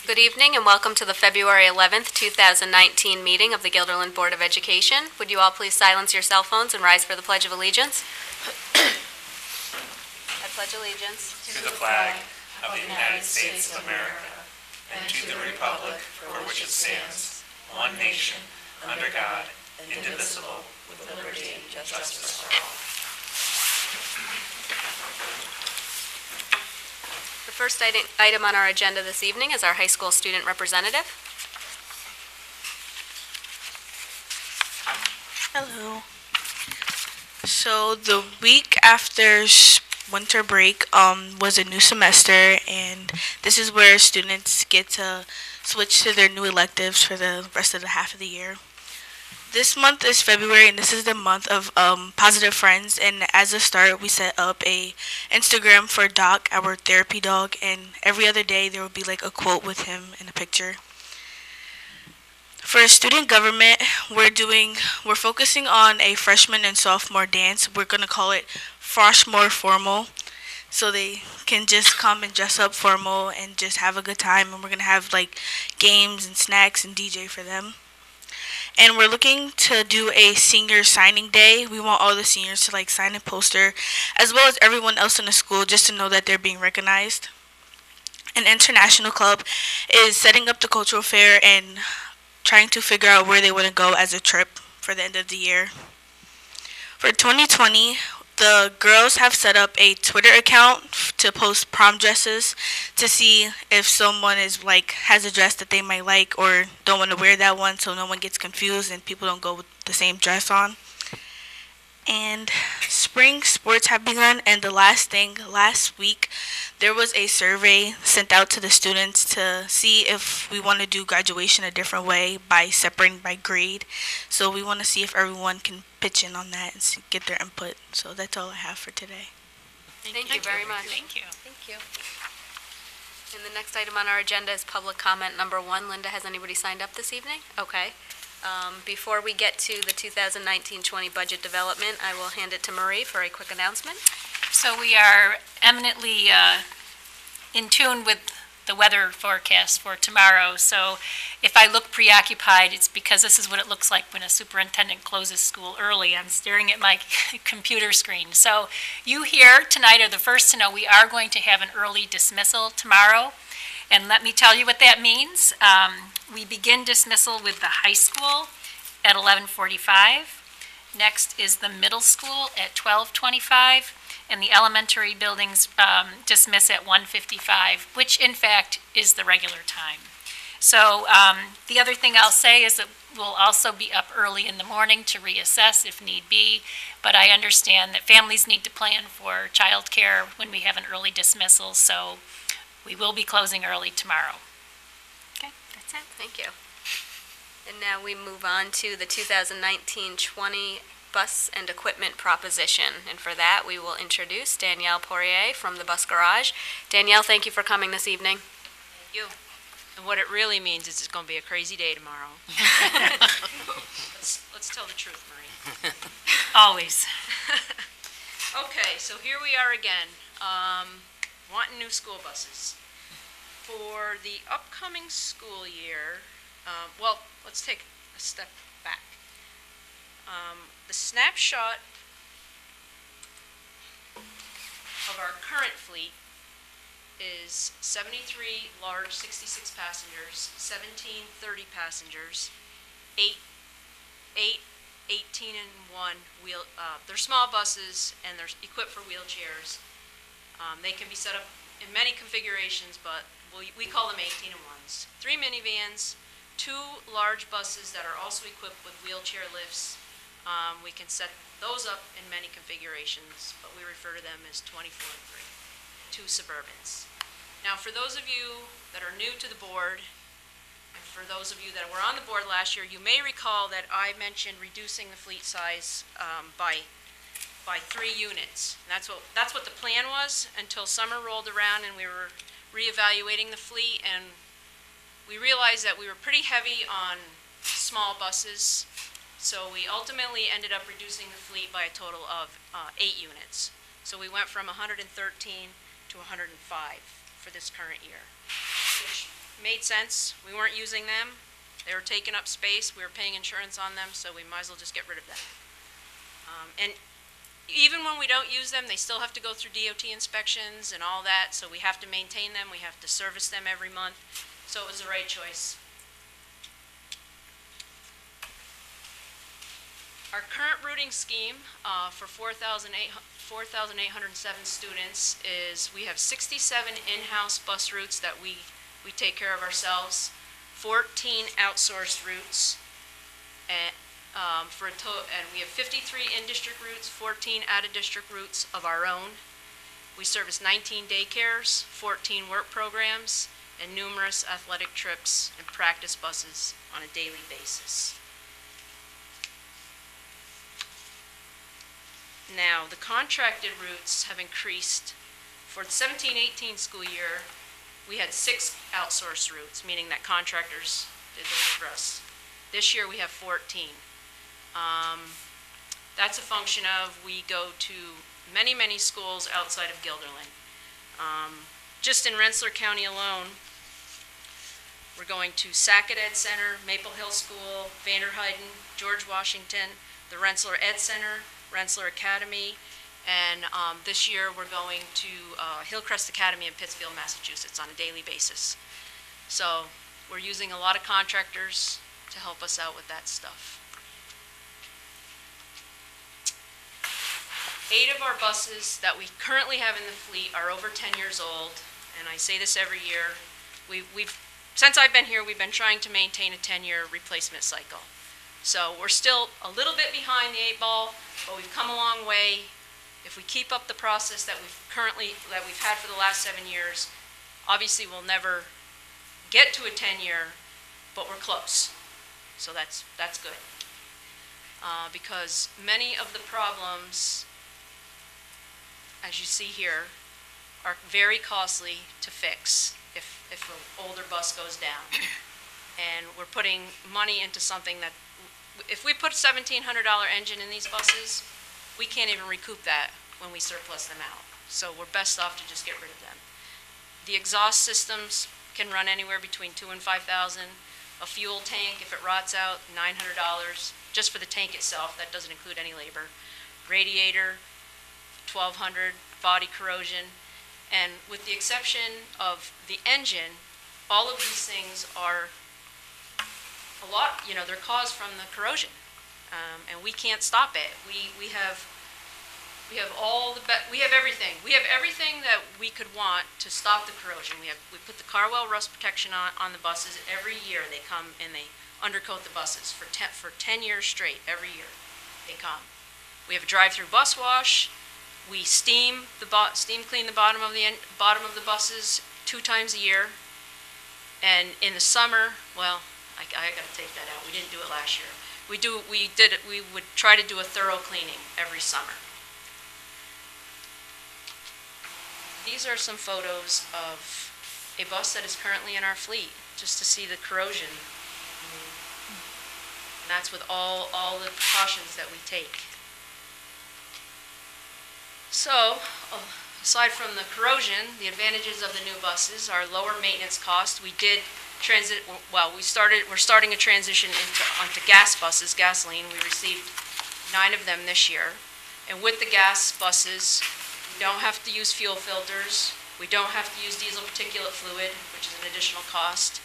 Good evening and welcome to the February 11th, 2019 meeting of the Guilderland Board of Education. Would you all please silence your cell phones and rise for the Pledge of Allegiance? I pledge allegiance to the flag of the United States of America and to the republic for which it stands, one nation, under God, indivisible, with liberty and justice for all. The first item on our agenda this evening is our high school student representative. Hello. So the week after winter break was a new semester, and this is where students get to switch to their new electives for the rest of the half of the year. This month is February, and this is the month of Positive Friends, and as a start, we set up a Instagram for Doc, our therapy dog, and every other day there will be like a quote with him in a picture. For student government, we're focusing on a freshman and sophomore dance. We're gonna call it Froshmore Formal, so they can just come and dress up formal and just have a good time. And we're gonna have like games and snacks and DJ for them. And we're looking to do a senior signing day. We want all the seniors to like sign a poster, as well as everyone else in the school, just to know that they're being recognized. An international club is setting up the cultural fair and trying to figure out where they want to go as a trip for the end of the year. For 2020, the girls have set up a Twitter account to post prom dresses to see if someone has a dress that they might like or don't want to wear that one, so no one gets confused and people don't go with the same dress on. And spring sports have begun, and the last week there was a survey sent out to the students to see if we want to do graduation a different way by separating by grade. So we want to see if everyone can pitch in on that and get their input. So that's all I have for today. Thank you very much. Thank you. Thank you. And the next item on our agenda is public comment number 1. Linda, has anybody signed up this evening? Okay. Before we get to the 2019-20 budget development, I will hand it to Marie for a quick announcement. So we are eminently in tune with the weather forecast for tomorrow. So if I look preoccupied, it's because this is what it looks like when a superintendent closes school early. I'm staring at my computer screen. So you here tonight are the first to know we are going to have an early dismissal tomorrow. And let me tell you what that means. We begin dismissal with the high school at 11:45. Next is the middle school at 12:25. And the elementary buildings dismiss at 1:55, which in fact is the regular time. So the other thing I'll say is that we'll also be up early in the morning to reassess if need be, but I understand that families need to plan for childcare when we have an early dismissal, so we will be closing early tomorrow. Okay, that's it. Thank you. And now we move on to the 2019-20 bus and equipment proposition. And for that, we will introduce Danielle Poirier from the Bus Garage. Danielle, thank you for coming this evening. Thank you. And what it really means is it's going to be a crazy day tomorrow. let's tell the truth, Marie. Always. Okay, so here we are again, wanting new school buses. For the upcoming school year, let's take a step back. The snapshot of our current fleet is 73 large 66 passengers, 17 30 passengers, 8 18 and 1 wheel. They're small buses and they're equipped for wheelchairs. They can be set up in many configurations, but we call them 18 and 1s. 3 minivans, 2 large buses that are also equipped with wheelchair lifts. We can set those up in many configurations, but we refer to them as 24 and 3. 2 Suburbans. Now, for those of you that are new to the board, and for those of you that were on the board last year, you may recall that I mentioned reducing the fleet size by 3 units. And that's what the plan was until summer rolled around and we were reevaluating the fleet, and we realized that we were pretty heavy on small buses. So we ultimately ended up reducing the fleet by a total of 8 units. So we went from 113 to 105 for this current year, which made sense. We weren't using them. They were taking up space. We were paying insurance on them, so we might as well just get rid of them. And even when we don't use them, they still have to go through DOT inspections and all that, so we have to maintain them. We have to service them every month. So it was the right choice. Our current routing scheme for 4,807 students is we have 67 in-house bus routes that we take care of ourselves, 14 outsourced routes, and and we have 53 in-district routes, 14 out-of-district routes of our own. We service 19 daycares, 14 work programs, and numerous athletic trips and practice buses on a daily basis. Now, the contracted routes have increased. For the 17-18 school year, we had 6 outsourced routes, meaning that contractors did those for us. This year, we have 14. That's a function of we go to many, many schools outside of Guilderland. Just in Rensselaer County alone, we're going to Sackett Ed Center, Maple Hill School, Vanderheiden, George Washington, the Rensselaer Ed Center, Rensselaer Academy, and this year we're going to Hillcrest Academy in Pittsfield, Massachusetts on a daily basis. So we're using a lot of contractors to help us out with that stuff. 8 of our buses that we currently have in the fleet are over 10 years old, and I say this every year. Since I've been here, we've been trying to maintain a 10-year replacement cycle. So we're still a little bit behind the 8 ball, but we've come a long way. If we keep up the process that we've had for the last 7 years, obviously we'll never get to a 10-year, but we're close. So that's good. Because many of the problems, as you see here, are very costly to fix if an older bus goes down. And we're putting money into something that, if we put a $1,700 engine in these buses, we can't even recoup that when we surplus them out. So we're best off to just get rid of them. The exhaust systems can run anywhere between $2,000 and $5,000. A fuel tank, if it rots out, $900 just for the tank itself. That doesn't include any labor. Radiator, $1,200, body corrosion. And with the exception of the engine, all of these things are a lot, they're caused from the corrosion. And we can't stop it. We have everything. We have everything that we could want to stop the corrosion. We put the Carwell rust protection on the buses every year. They come and they undercoat the buses for 10 years straight. Every year they come. We have a drive-through bus wash. We steam clean the bottom of the buses 2 times a year. And in the summer, well, I got to take that out. We didn't do it last year. We would try to do a thorough cleaning every summer. These are some photos of a bus that is currently in our fleet, just to see the corrosion. And that's with all the precautions that we take. So, aside from the corrosion, the advantages of the new buses are lower maintenance cost. We're starting a transition onto gas buses, gasoline. We received 9 of them this year. And with the gas buses, we don't have to use fuel filters. We don't have to use diesel particulate fluid, which is an additional cost.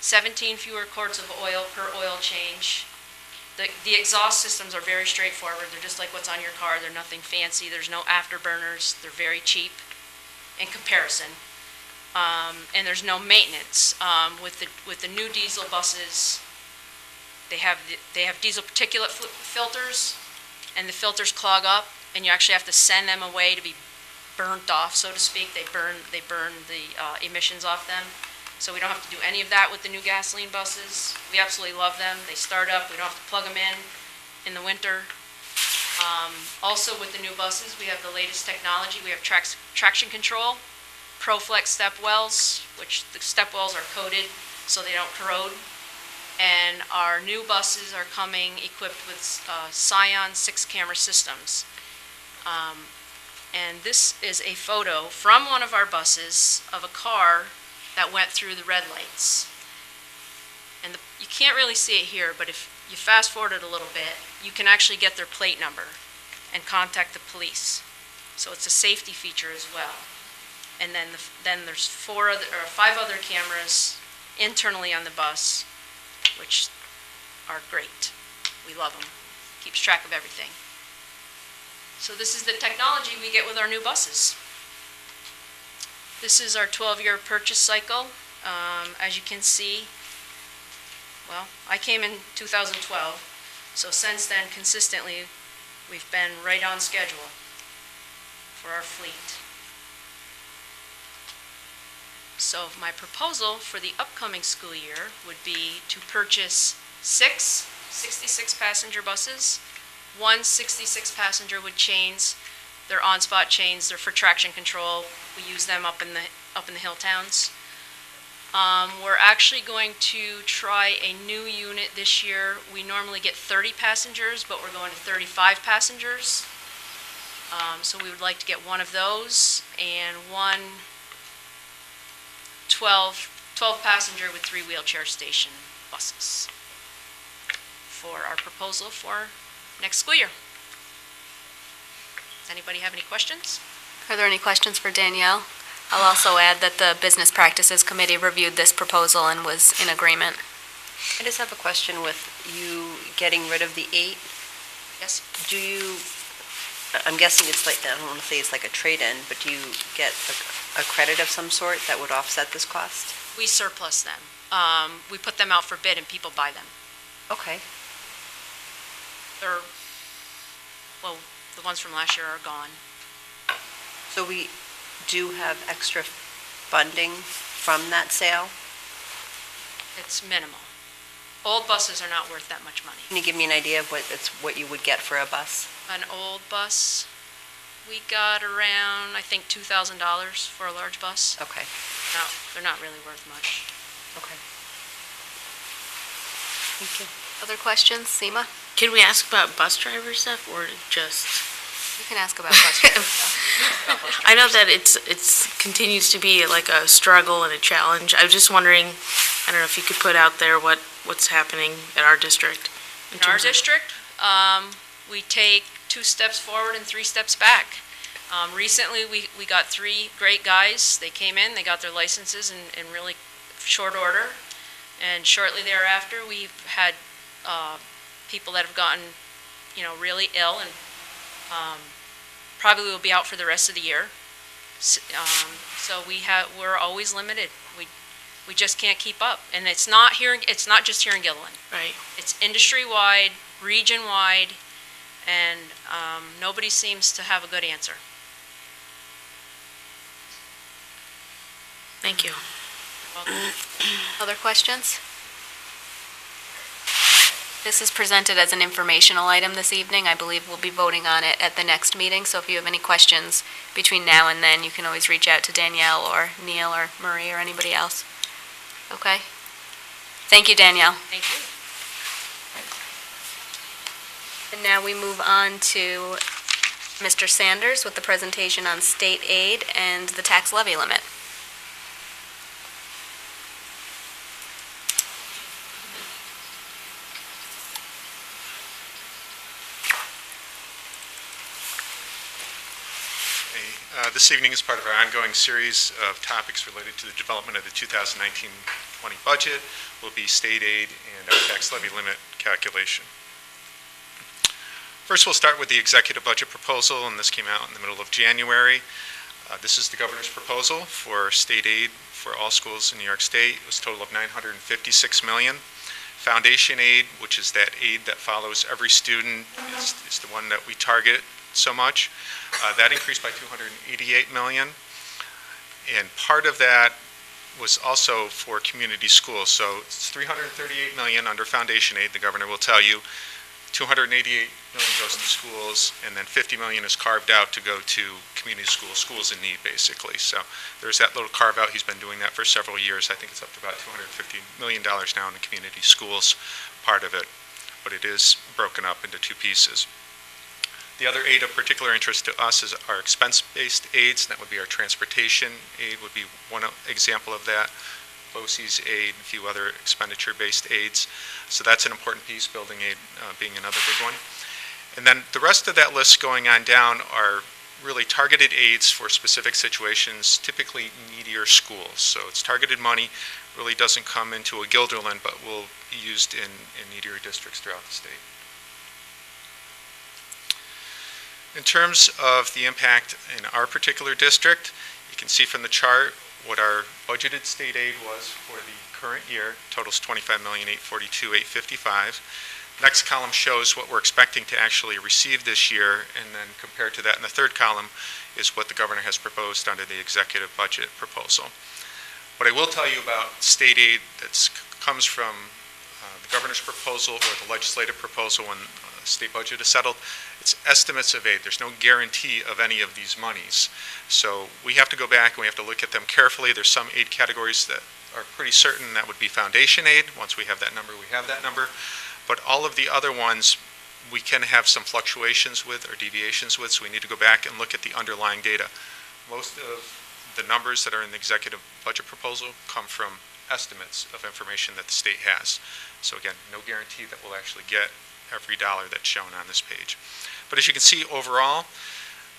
17 fewer quarts of oil per oil change. The exhaust systems are very straightforward. They're just like what's on your car. They're nothing fancy. There's no afterburners. They're very cheap in comparison. And there's no maintenance. With the new diesel buses, they have diesel particulate filters, and the filters clog up, and you actually have to send them away to be burnt off, so to speak. They burn the emissions off them. So we don't have to do any of that with the new gasoline buses. We absolutely love them. They start up. We don't have to plug them in the winter. Also with the new buses, we have the latest technology. We have traction control, ProFlex step wells, which the step wells are coated so they don't corrode. And our new buses are coming equipped with Scion 6-camera systems. And this is a photo from one of our buses of a car that went through the red lights. And you can't really see it here, but if you fast forward it a little bit, you can actually get their plate number and contact the police. So it's a safety feature as well. And then there's 5 other cameras internally on the bus, which are great. We love them. Keeps track of everything. So this is the technology we get with our new buses. This is our 12-year purchase cycle. As you can see, well, I came in 2012, so since then, consistently, we've been right on schedule for our fleet. So my proposal for the upcoming school year would be to purchase 6 66-passenger buses. 1 66-passenger with chains. They're on-spot chains. They're for traction control. We use them up in the hill towns. We're actually going to try a new unit this year. We normally get 30 passengers, but we're going to 35 passengers. So we would like to get one of those and one 12-passenger with 3 wheelchair station buses for our proposal for next school year. Does anybody have any questions? Are there any questions for Danielle? I'll also add that the Business Practices Committee reviewed this proposal and was in agreement. I just have a question with you getting rid of the 8. Yes? Do you, I'm guessing it's like, I don't want to say it's like a trade-in, but do you get a credit of some sort that would offset this cost? We surplus them. We put them out for bid and people buy them. Okay. They're, well, the ones from last year are gone. So we do have extra funding from that sale? It's minimal. Old buses are not worth that much money. Can you give me an idea of what you would get for a bus? An old bus, we got around, I think, $2,000 for a large bus. Okay. No, they're not really worth much. Okay. Thank you. Other questions? Seema? Can we ask about bus driver stuff or just? You can ask about bus drivers. I know that it's continues to be like a struggle and a challenge. I was just wondering, I don't know if you could put out there what's happening at our district. In our district, we take 2 steps forward and 3 steps back. Recently, we got 3 great guys. They came in, they got their licenses in really short order. And shortly thereafter, we've had people that have gotten, really ill and probably will be out for the rest of the year. So we're always limited. We just can't keep up. And it's not just here in Gilliland. Right. It's industry-wide, region-wide, and nobody seems to have a good answer. Thank you. Other questions? This is presented as an informational item this evening. I believe we'll be voting on it at the next meeting, so if you have any questions between now and then, you can always reach out to Danielle or Neil or Marie or anybody else. Okay? Thank you, Danielle. Thank you. And now we move on to Mr. Sanders with the presentation on state aid and the tax levy limit. This evening, as part of our ongoing series of topics related to the development of the 2019-20 budget, will be state aid and our tax levy limit calculation. First, we'll start with the executive budget proposal, and this came out in the middle of January. This is the governor's proposal for state aid for all schools in New York State. It was a total of $956 million. Foundation aid, which is that aid that follows every student, is the one that we target so much. That increased by $288 million. And part of that was also for community schools. So it's $338 million under foundation aid, the governor will tell you. $288 million goes to schools, and then $50 million is carved out to go to community schools in need, basically. So there's that little carve out. He's been doing that for several years. I think it's up to about $250 million now in the community schools part of it, but it is broken up into 2 pieces. The other aid of particular interest to us is our expense-based aids, and that would be our transportation aid would be one example of that. BOCES aid, a few other expenditure-based aids. So that's an important piece, building aid being another big one. And then the rest of that list going on down are really targeted aids for specific situations, typically needier schools. So it's targeted money, really doesn't come into a Guilderland, but will be used in needier districts throughout the state. In terms of the impact in our particular district, you can see from the chart what our budgeted state aid was for the current year. Totals $25,842,855. Next column shows what we're expecting to actually receive this year, and then compared to that in the third column is what the governor has proposed under the executive budget proposal. What I will tell you about state aid that comes from the governor's proposal or the legislative proposal when the state budget is settled, it's estimates of aid. There's no guarantee of any of these monies. So we have to go back and we have to look at them carefully. There's some aid categories that are pretty certain that would be foundation aid. Once we have that number, we have that number. But all of the other ones we can have some fluctuations with or deviations with, so we need to go back and look at the underlying data. Most of the numbers that are in the executive budget proposal come from estimates of information that the state has. So again, no guarantee that we'll actually get every dollar that's shown on this page. But as you can see overall,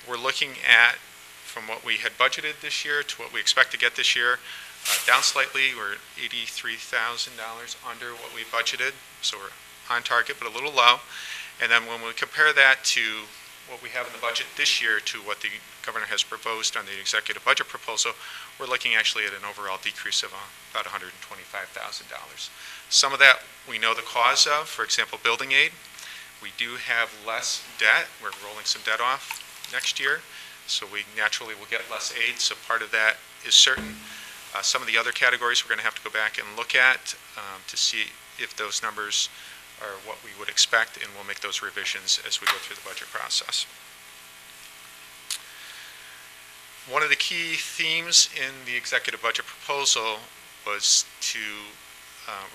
we're looking at from what we had budgeted this year to what we expect to get this year, down slightly. We're $83,000 under what we budgeted, so we're on target but a little low. And then when we compare that to what we have in the budget this year to what the governor has proposed on the executive budget proposal, we're looking actually at an overall decrease of about $125,000. Some of that we know the cause of, for example, building aid. We do have less debt. We're rolling some debt off next year, so we naturally will get less aid, so part of that is certain. Some of the other categories we're going to have to go back and look at to see if those numbers are what we would expect, and we'll make those revisions as we go through the budget process. One of the key themes in the executive budget proposal was to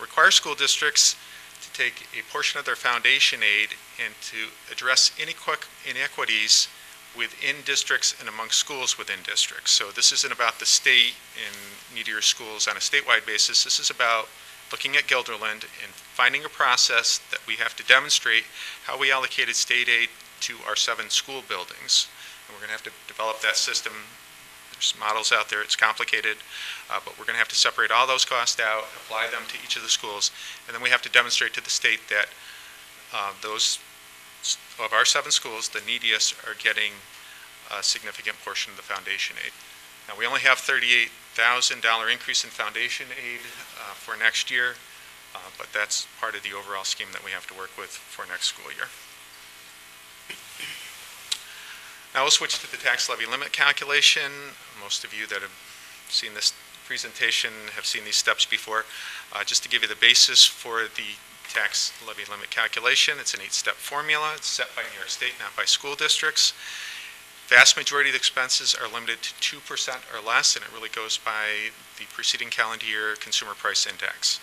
require school districts to take a portion of their foundation aid and to address inequities within districts and among schools within districts. So this isn't about the state and needier schools on a statewide basis. This is about looking at Guilderland and finding a process that we have to demonstrate how we allocated state aid to our 7 school buildings. And we're going to have to develop that system. There's models out there. It's complicated, but we're going to have to separate all those costs out, apply them to each of the schools, and then we have to demonstrate to the state that those of our 7 schools, the neediest, are getting a significant portion of the foundation aid. Now, we only have $38,000 increase in foundation aid for next year, but that's part of the overall scheme that we have to work with for next school year. Now we'll switch to the tax levy limit calculation. Most of you that have seen this presentation have seen these steps before. Just to give you the basis for the tax levy limit calculation, it's an 8-step formula. It's set by New York State, not by school districts. Vast majority of the expenses are limited to 2% or less, and it really goes by the preceding calendar year consumer price index.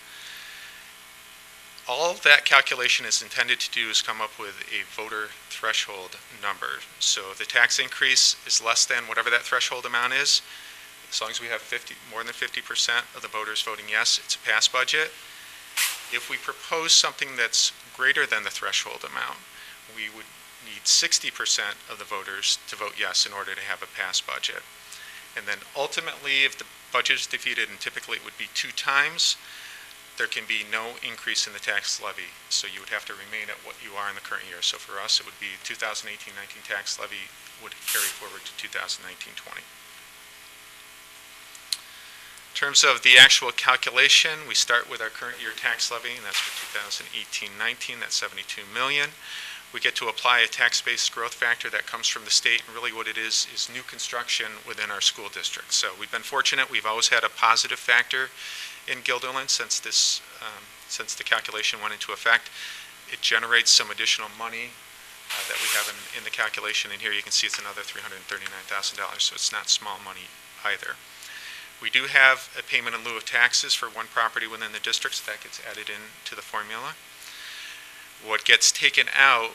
All that calculation is intended to do is come up with a voter threshold number. So if the tax increase is less than whatever that threshold amount is, as long as we have more than 50% of the voters voting yes, it's a pass budget. If we propose something that's greater than the threshold amount, we would need 60% of the voters to vote yes in order to have a pass budget. And then ultimately, if the budget is defeated, and typically it would be 2 times, there can be no increase in the tax levy. So you would have to remain at what you are in the current year. So for us, it would be 2018-19 tax levy would carry forward to 2019-20. In terms of the actual calculation, we start with our current year tax levy, and that's for 2018-19, that's $72 million. We get to apply a tax-based growth factor that comes from the state, and really what it is new construction within our school district. So we've been fortunate. We've always had a positive factor in Guilderland since the calculation went into effect. It generates some additional money that we have in the calculation, and here you can see it's another $339,000, so it's not small money either. We do have a payment in lieu of taxes for one property within the district, so that gets added into the formula. What gets taken out,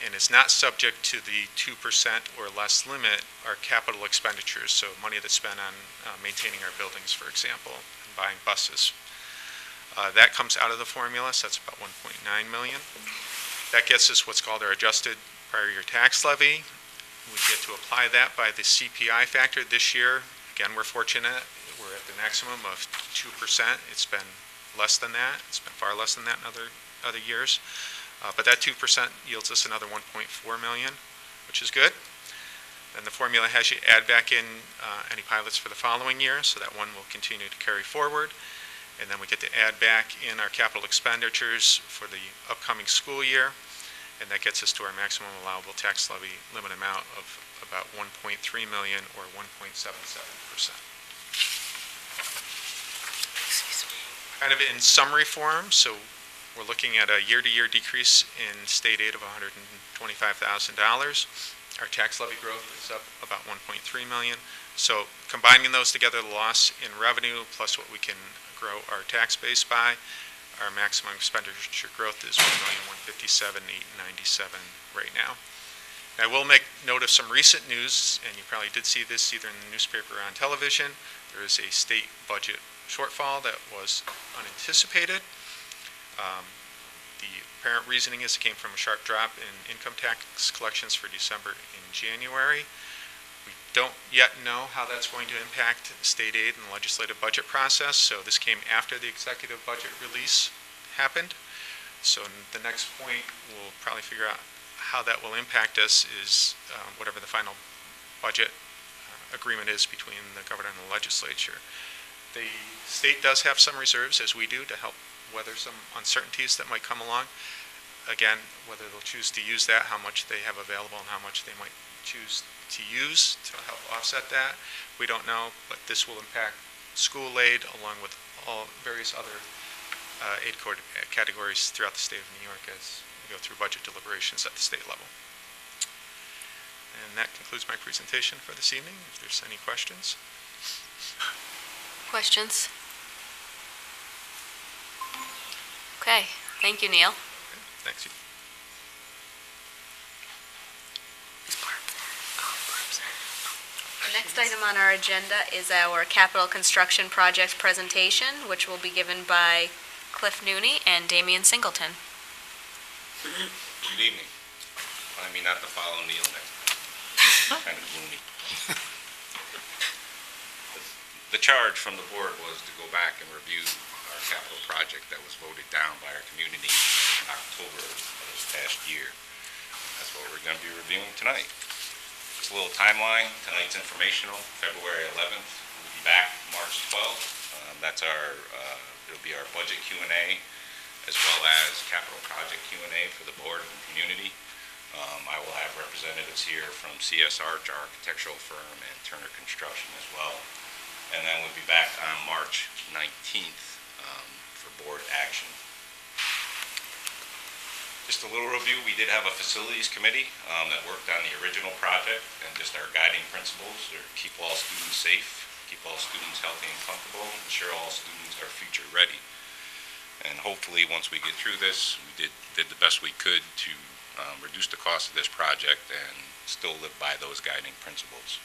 and is not subject to the 2% or less limit are capital expenditures, so money that's spent on maintaining our buildings, for example, and buying buses. That comes out of the formula, so that's about 1.9 million. That gets us what's called our adjusted prior year tax levy. We get to apply that by the CPI factor this year. Again, we're fortunate. We're at the maximum of 2%. It's been less than that. It's been far less than that in other years. But that 2% yields us another 1.4 million, which is good. And the formula has you add back in any pilots for the following year, so that one will continue to carry forward. And then we get to add back in our capital expenditures for the upcoming school year, and that gets us to our maximum allowable tax levy limit amount of about 1.3 million or 1.77%. Kind of in summary form, so we're looking at a year-to-year decrease in state aid of $125,000. Our tax levy growth is up about 1.3 million. So combining those together, the loss in revenue plus what we can grow our tax base by, our maximum expenditure growth is 1,157,897 right now. I will make note of some recent news, and you probably did see this either in the newspaper or on television. There is a state budget shortfall that was unanticipated. The apparent reasoning is it came from a sharp drop in income tax collections for December and January. We don't yet know how that's going to impact state aid and the legislative budget process, so this came after the executive budget release happened. So the next point we'll probably figure out how that will impact us is whatever the final budget agreement is between the governor and the legislature. The state does have some reserves, as we do, to help weather some uncertainties that might come along. Again, whether they'll choose to use that, how much they have available, and how much they might choose to use to help offset that, we don't know, but this will impact school aid along with all various other aid categories throughout the state of New York as we go through budget deliberations at the state level. And that concludes my presentation for this evening. If there's any questions. Questions? Okay, thank you, Neil. Okay, thanks. The next item on our agenda is our capital construction project presentation, which will be given by Cliff Nooney and Damian Singleton. Good evening. I mean, not to follow Neil next time. Kind of gloomy. The charge from the board was to go back and review our capital project that was voted down by our community in October of this past year. That's what we're going to be reviewing tonight. Just a little timeline. Tonight's informational. February 11th. We'll be back March 12th. That's our, it'll be our budget Q&A as well as capital project Q&A for the board and community. I will have representatives here from CS Arch, our architectural firm, and Turner Construction as well. And then we'll be back on March 19th for board action. Just a little review, we did have a facilities committee that worked on the original project, and just our guiding principles are keep all students safe, keep all students healthy and comfortable, ensure all students are future ready. And hopefully, once we get through this, we did the best we could to reduce the cost of this project and still live by those guiding principles.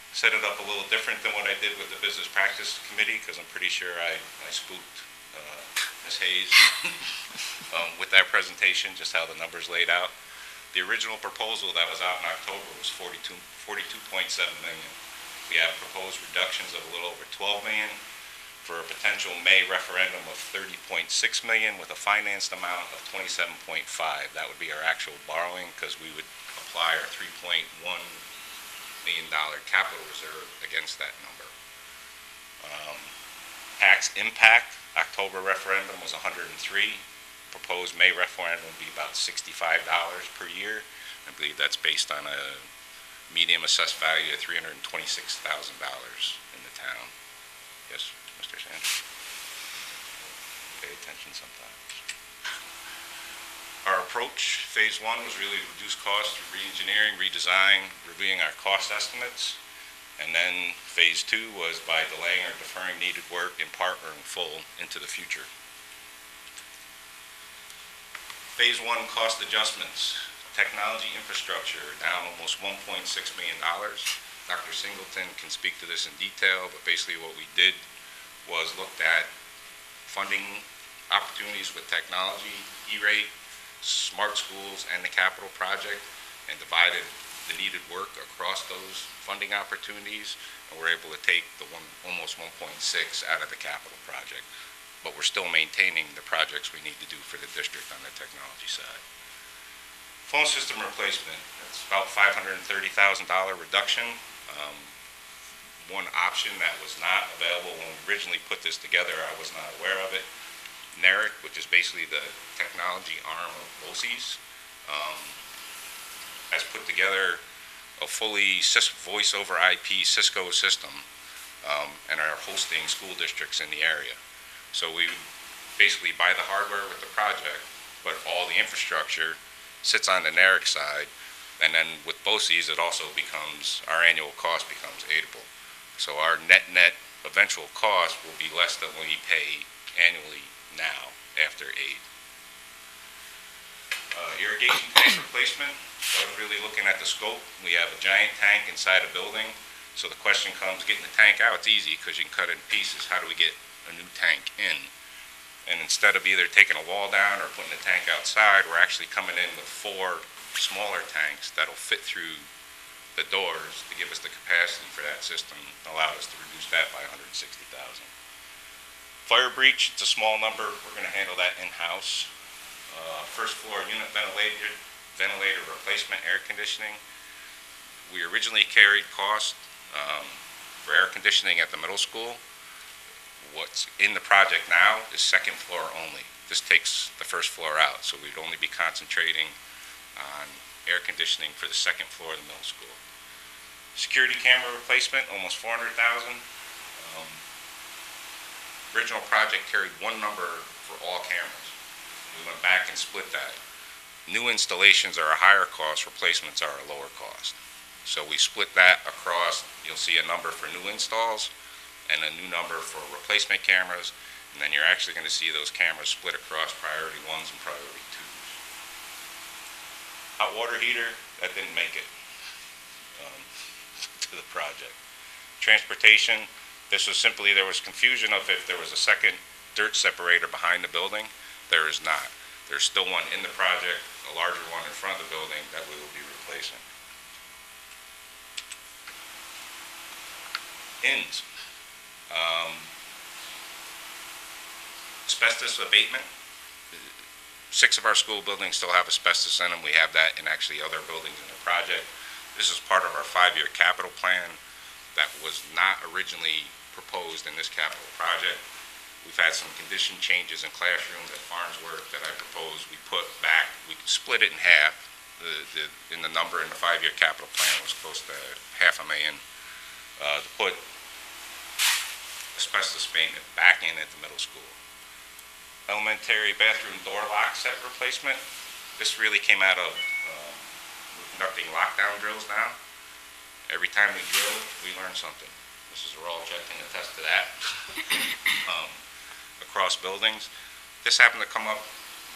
Set it up a little different than what I did with the business practice committee, because I'm pretty sure I spooked Ms. Hayes with that presentation, just how the numbers laid out. The original proposal that was out in October was 42.7 million. We have proposed reductions of a little over 12 million for a potential May referendum of 30.6 million with a financed amount of 27.5. That would be our actual borrowing, because we would apply our $3.1 million capital reserve against that number. Tax impact, October referendum was 103. Proposed May referendum would be about $65 per year. I believe that's based on a medium assessed value of $326,000 in the town. Yes, Mr. Sanders? Pay attention sometimes. Our approach, phase one, was really to reduce costs through re-engineering, redesign, reviewing our cost estimates. And then phase two was by delaying or deferring needed work in part or in full into the future. Phase 1 cost adjustments, technology infrastructure, down almost $1.6 million. Dr. Singleton can speak to this in detail, but basically what we did was looked at funding opportunities with technology, E-rate, smart schools, and the capital project, and divided the needed work across those funding opportunities, and we're able to take the almost 1.6 out of the capital project, but we're still maintaining the projects we need to do for the district on the technology side. Phone system replacement, that's about $530,000 reduction. One option that was not available when we originally put this together, I was not aware of it. NERIC, which is basically the technology arm of BOCES, has put together a fully voice over IP Cisco system and are hosting school districts in the area. So we basically buy the hardware with the project, but all the infrastructure sits on the NERIC side, and then with BOCES, it also becomes, our annual cost becomes aidable. So our net eventual cost will be less than we pay annually now after aid. Irrigation tank replacement, I was really looking at the scope. We have a giant tank inside a building, so the question comes, getting the tank out, it's easy because you can cut it in pieces. How do we get a new tank in? And instead of either taking a wall down or putting the tank outside, we're actually coming in with 4 smaller tanks that'll fit through the doors to give us the capacity for that system, allow us to reduce that by $160,000. Fire breach, it's a small number. We're going to handle that in-house. First floor unit ventilator replacement, air conditioning. We originally carried cost for air conditioning at the middle school. What's in the project now is second floor only. This takes the first floor out, so we'd only be concentrating on air conditioning for the second floor of the middle school. Security camera replacement, almost $400,000. Original project carried one number for all cameras. We went back and split that. New installations are a higher cost, replacements are a lower cost. So we split that across, you'll see a number for new installs and a new number for replacement cameras, and then you're actually going to see those cameras split across priority 1s and priority 2s. Hot water heater, that didn't make it to the project. Transportation, this was simply, there was confusion of if there was a second dirt separator behind the building. There is not. There's still one in the project, a larger one in front of the building that we will be replacing. Inns. Asbestos abatement. 6 of our school buildings still have asbestos in them. We have that in actually other buildings in the project. This is part of our 5-year capital plan that was not originally proposed in this capital project. We've had some condition changes in classrooms at Farnsworth that I proposed we put back. We split it in half. In the number in the 5-year capital plan was close to $500,000 to put asbestos abatement back in at the middle school. Elementary bathroom door lock set replacement. This really came out of conducting lockdown drills now. Every time we drill, we learn something. Mrs. Rawlcheck can attest to that. Across buildings. This happened to come up.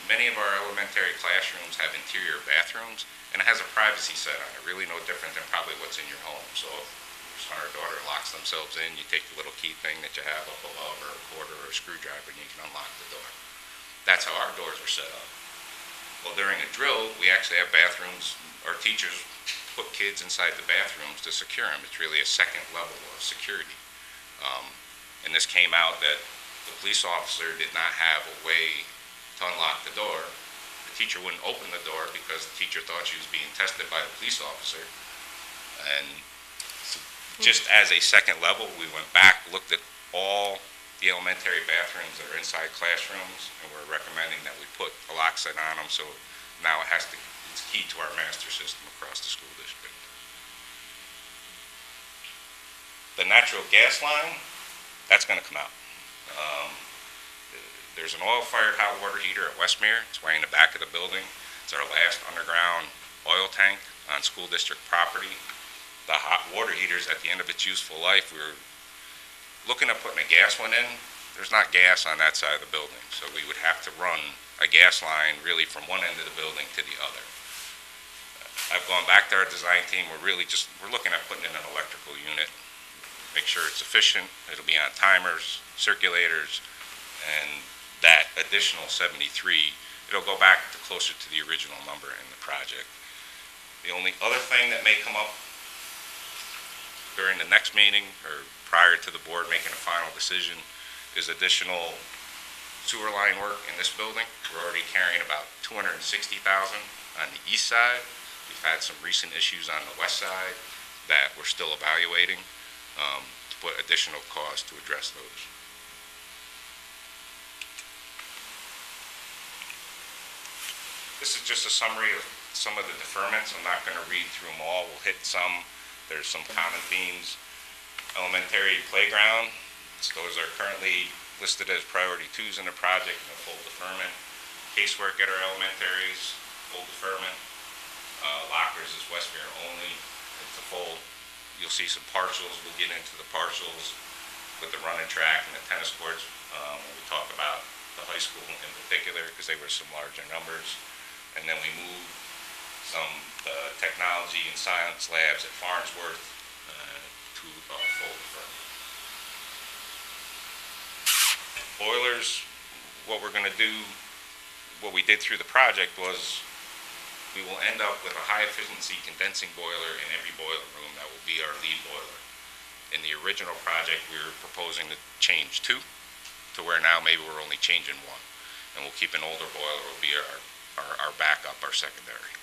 Many of our elementary classrooms have interior bathrooms, and it has a privacy set on it, really no different than probably what's in your home. So if your son or daughter locks themselves in, you take the little key thing that you have up above, or a quarter or a screwdriver, and you can unlock the door. That's how our doors were set up. Well, during a drill, we actually have bathrooms. Our teachers put kids inside the bathrooms to secure them. It's really a second level of security. And this came out that the police officer did not have a way to unlock the door. The teacher wouldn't open the door because the teacher thought she was being tested by the police officer. And so just as a second level, we went back, looked at all the elementary bathrooms that are inside classrooms, and we're recommending that we put a lock set on them, so now it's key to our master system across the school district. The natural gas line, that's going to come out. There's an oil-fired hot water heater at Westmere. It's right in the back of the building. It's our last underground oil tank on school district property. The hot water heater is at the end of its useful life. We were looking at putting a gas one in, there's not gas on that side of the building, so we would have to run a gas line really from one end of the building to the other. I've gone back to our design team, we're looking at putting in an electrical unit, make sure it's efficient, it'll be on timers, circulators, and that additional 73, it'll go back to closer to the original number in the project. The only other thing that may come up during the next meeting or prior to the board making a final decision is additional sewer line work in this building. We're already carrying about $260,000 on the east side. We've had some recent issues on the west side that we're still evaluating to put additional costs to address those. This is just a summary of some of the deferments. I'm not going to read through them all. We'll hit some. There's some common themes. Elementary playground, those are currently listed as priority 2s in the project and a full deferment. Casework at our elementaries, full deferment. Lockers is Westmere only, it's a full. You'll see some partials. We'll get into the partials with the running track and the tennis courts when we talk about the high school in particular, because they were some larger numbers. And then we moved some technology and science labs at Farnsworth to full deferment. Boilers, what we're going to do, what we did through the project was we will end up with a high efficiency condensing boiler in every boiler room. That will be our lead boiler. In the original project, we were proposing to change 2 to where now maybe we're only changing 1. And we'll keep an older boiler, will be our backup, our secondary.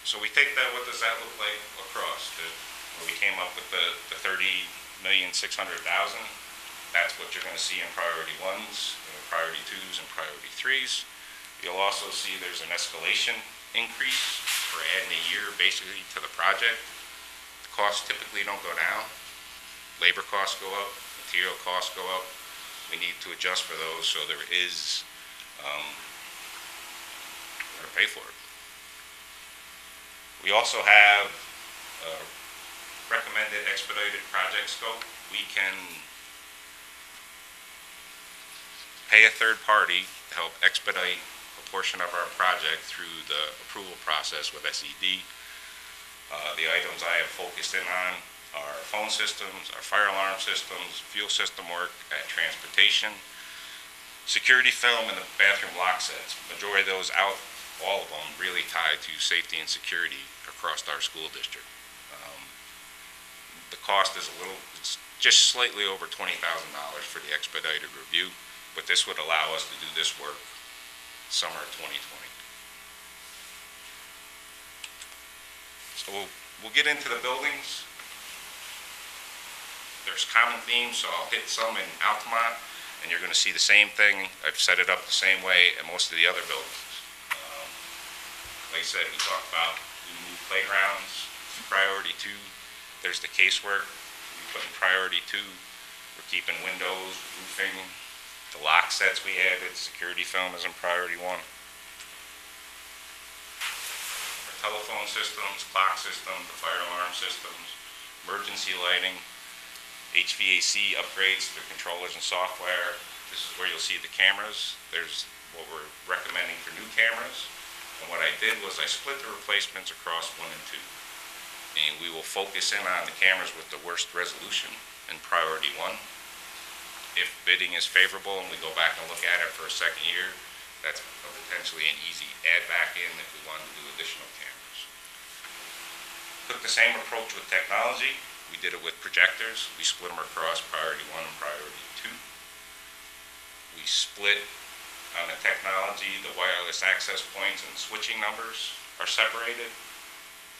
So we take that, what does that look like across? Where we came up with the $30,600,000. That's what you're going to see in priority 1s, priority 2s, and priority 3s. You'll also see there's an escalation increase for adding a year basically to the project. Costs typically don't go down. Labor costs go up, material costs go up. We need to adjust for those, so there is, we're going to pay for it. We also have recommended expedited project scope. We can pay a third party to help expedite a portion of our project through the approval process with SED. The items I have focused in on are phone systems, our fire alarm systems, fuel system work at transportation, security film, and the bathroom lock sets. Majority of those all of them really tied to safety and security across our school district. The cost is it's just slightly over $20,000 for the expedited review, but this would allow us to do this work summer 2020. So we'll get into the buildings. There's common themes, so I'll hit some in Altamont, and you're going to see the same thing. I've set it up the same way in most of the other buildings. Like I said, we talked about we move playgrounds, priority 2. There's the casework, we put in priority 2. We're keeping windows, roofing, the lock sets we added, security film is in priority 1. Our telephone systems, clock systems, the fire alarm systems, emergency lighting, HVAC upgrades to controllers and software. This is where you'll see the cameras. There's what we're recommending for new cameras. And what I did was I split the replacements across 1 and 2. And we will focus in on the cameras with the worst resolution in priority 1. If bidding is favorable and we go back and look at it for a second year, that's potentially an easy add back in if we want to do additional cameras. Took the same approach with technology. We did it with projectors. We split them across priority 1 and priority 2. We split on the technology, the wireless access points and switching numbers are separated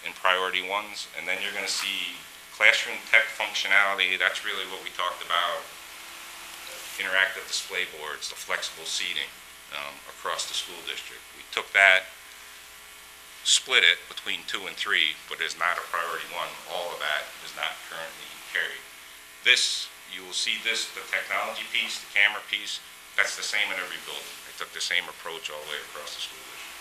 in priority 1s. And then you're going to see classroom tech functionality. That's really what we talked about. Interactive display boards, the flexible seating across the school district. We took that, split it between 2 and 3, but is not a priority 1. All of that is not currently carried. This, you will see this, the technology piece, the camera piece, that's the same in every building. They took the same approach all the way across the school district.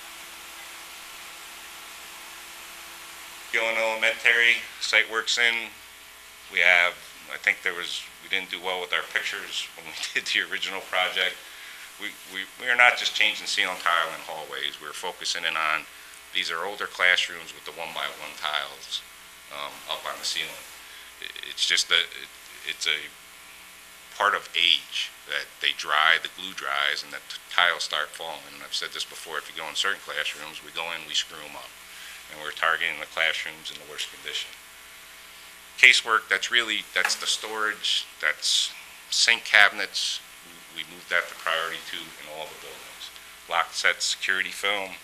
Gillen Elementary, site works in. We have I think we didn't do well with our pictures when we did the original project. We are not just changing ceiling tile in hallways, we're focusing in on, these are older classrooms with the 1x1 tiles up on the ceiling. It's just that it's a part of age that they dry, the glue dries, and the tiles start falling. And I've said this before, if you go in certain classrooms, we go in, we screw them up. And we're targeting the classrooms in the worst condition. Casework, that's the storage, that's sink cabinets. We moved that to priority 2 in all the buildings. Lock set security film.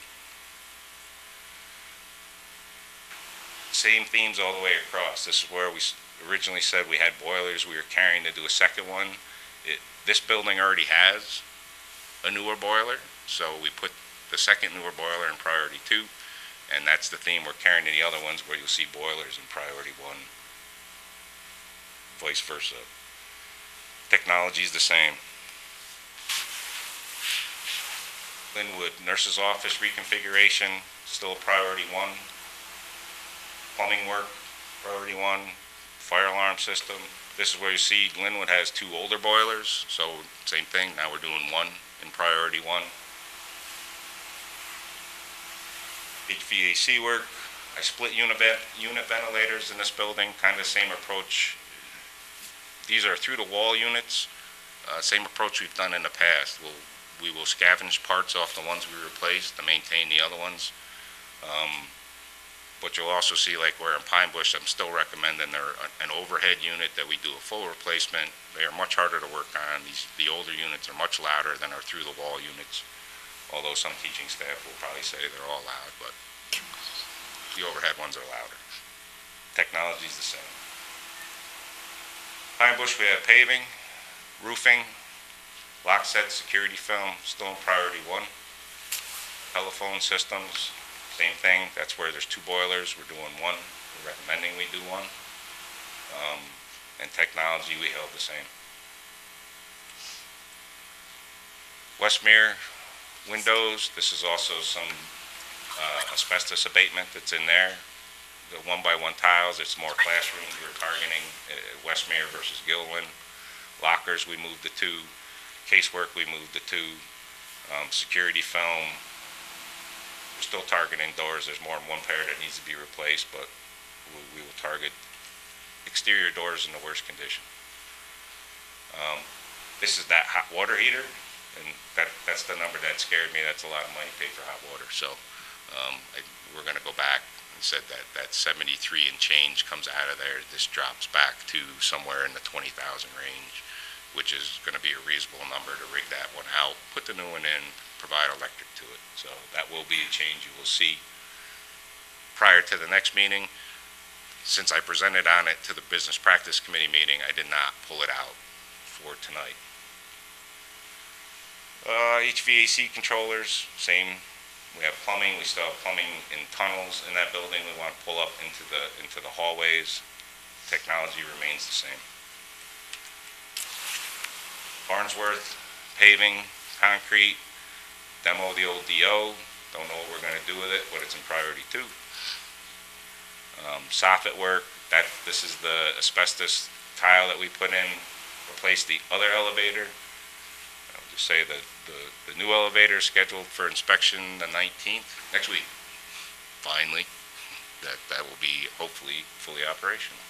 Same themes all the way across. This is where we originally said we had boilers. We were carrying to do a second one. This building already has a newer boiler, so we put the second newer boiler in priority 2, and that's the theme we're carrying to the other ones, where you'll see boilers in priority 1, vice versa. Technology's the same. Linwood, nurse's office reconfiguration, still priority 1. Plumbing work, priority 1. Fire alarm system. This is where you see Linwood has 2 older boilers, so same thing, now we're doing 1 in priority 1. HVAC work, I split unit ventilators in this building, kind of the same approach. These are through the wall units, same approach we've done in the past. We will scavenge parts off the ones we replaced to maintain the other ones. But you'll also see, like where in Pine Bush, I'm still recommending an overhead unit that we do a full replacement. They are much harder to work on. The older units are much louder than our through-the-wall units, although some teaching staff will probably say they're all loud, but the overhead ones are louder. Technology's the same. Pine Bush, we have paving, roofing, lock set, security film, still in priority 1. Telephone systems, same thing, that's where there's 2 boilers, we're doing 1, we're recommending we do 1. And technology, we held the same. Westmere windows, this is also some asbestos abatement that's in there. The 1x1 tiles, it's more classrooms, we're targeting Westmere versus Gilwin. Lockers, we moved to 2. Casework, we moved to 2. Security film, we're still targeting doors. There's more than 1 pair that needs to be replaced, but we will target exterior doors in the worst condition. This is that hot water heater, and that's the number that scared me. That's a lot of money paid for hot water. So we're going to go back and said that 73 and change comes out of there. This drops back to somewhere in the 20,000 range, which is going to be a reasonable number to rig that one out, put the new one in, provide electric to it. So that will be a change you will see prior to the next meeting. Since I presented on it to the Business Practice Committee meeting, I did not pull it out for tonight. HVAC controllers, same. We have plumbing. We still have plumbing in tunnels in that building. We want to pull up into the hallways. Technology remains the same. Farnsworth, paving, concrete, demo the old DO. Don't know what we're going to do with it, but it's in priority 2. Soffit work, this is the asbestos tile that we put in, replace the other elevator. I'll just say that the new elevator is scheduled for inspection the 19th, next week. Finally, that will be hopefully fully operational.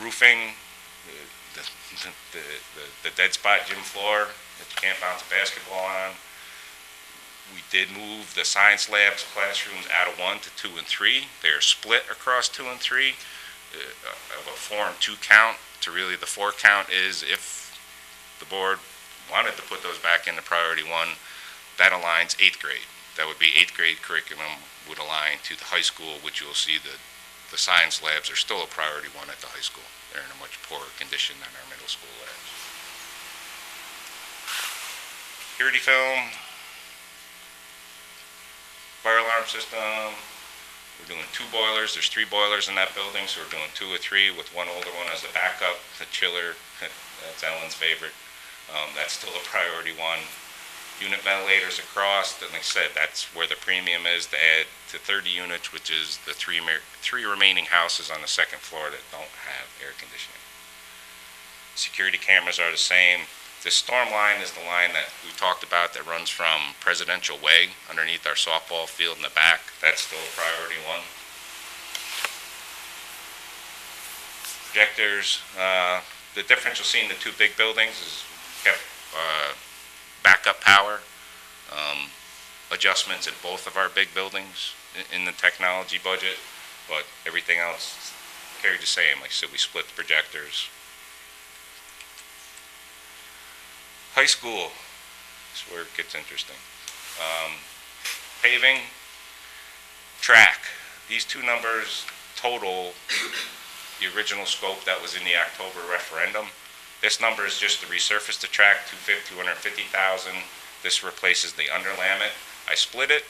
Roofing, the dead spot gym floor that you can't bounce a basketball on. We did move the science labs classrooms out of 1 to 2 and 3. They are split across 2 and 3 of a 4 and 2 count to really the 4 count is if the board wanted to put those back into priority 1, that aligns 8th grade. That would be 8th grade curriculum would align to the high school, which you'll see the science labs are still a priority 1 at the high school. They're in a much poorer condition than our middle school labs. Security film, fire alarm system, we're doing 2 boilers. There's 3 boilers in that building, so we're doing 2 or 3 with one older one as a backup. The chiller, that's Ellen's favorite. That's still a priority 1. unit ventilators across, and like I said, that's where the premium is to add to 30 units, which is the three remaining houses on the second floor that don't have air conditioning. Security cameras are the same. The storm line is the line that we talked about that runs from Presidential Way underneath our softball field in the back. That's still priority one. Projectors, the difference you'll see in the two big buildings is kept backup power, adjustments in both of our big buildings in the technology budget, but everything else carried the same. Like I said, we split the projectors. High school is where it gets interesting. Paving, track. These two numbers total the original scope that was in the October referendum. This number is just to resurface the track, $250,000. This replaces the underlayment. I split it.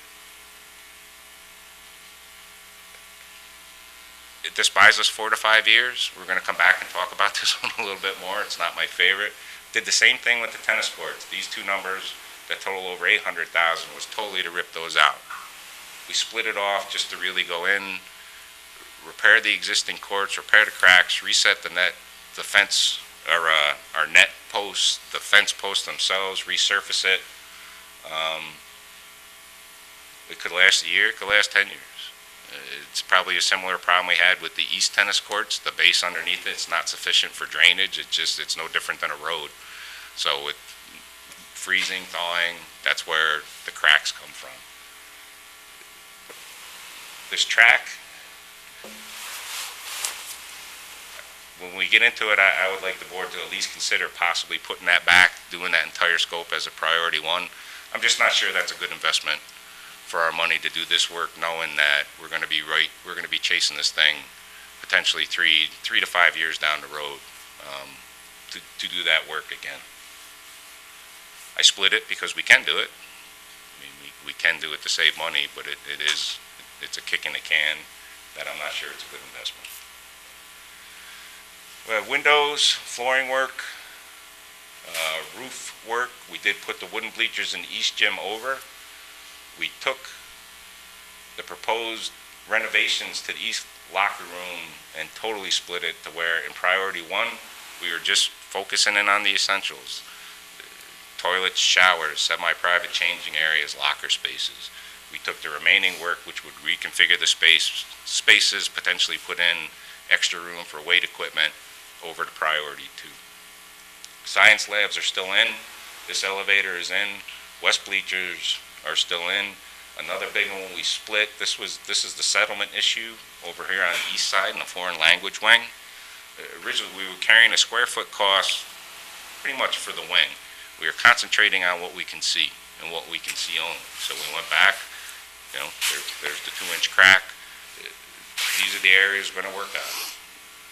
This buys us 4 to 5 years. We're going to come back and talk about this one a little bit more. It's not my favorite. Did the same thing with the tennis courts. These two numbers that total over $800,000 was totally to rip those out. We split it off just to really go in, repair the existing courts, repair the cracks, reset the net, the fence, our net posts, the fence posts themselves, resurface it. It could last a year, it could last 10 years. It's probably a similar problem we had with the east tennis courts. The base underneath it's not sufficient for drainage. It's no different than a road. So with freezing, thawing, that's where the cracks come from. This track, when we get into it, I would like the board to at least consider possibly putting that back, doing that entire scope as a priority one. I'm just not sure that's a good investment for our money to do this work, knowing that we're going to be chasing this thing potentially three to 5 years down the road to do that work again. I split it because we can do it. I mean, we can do it to save money, but it's a kick in the can that I'm not sure it's a good investment. We have windows, flooring work, roof work. We did put the wooden bleachers in the East Gym over. We took the proposed renovations to the East locker room and totally split it to where in priority one, we were just focusing in on the essentials. Toilets, showers, semi-private changing areas, locker spaces. We took the remaining work, which would reconfigure the spaces, potentially put in extra room for weight equipment, over to priority two. Science labs are still in. This elevator is in. West bleachers are still in. Another big one we split. This is the settlement issue over here on the east side in the foreign language wing. Originally, we were carrying a square foot cost pretty much for the wing. We were concentrating on what we can see and what we can see only. So we went back. There's the 2-inch crack. These are the areas we're going to work on.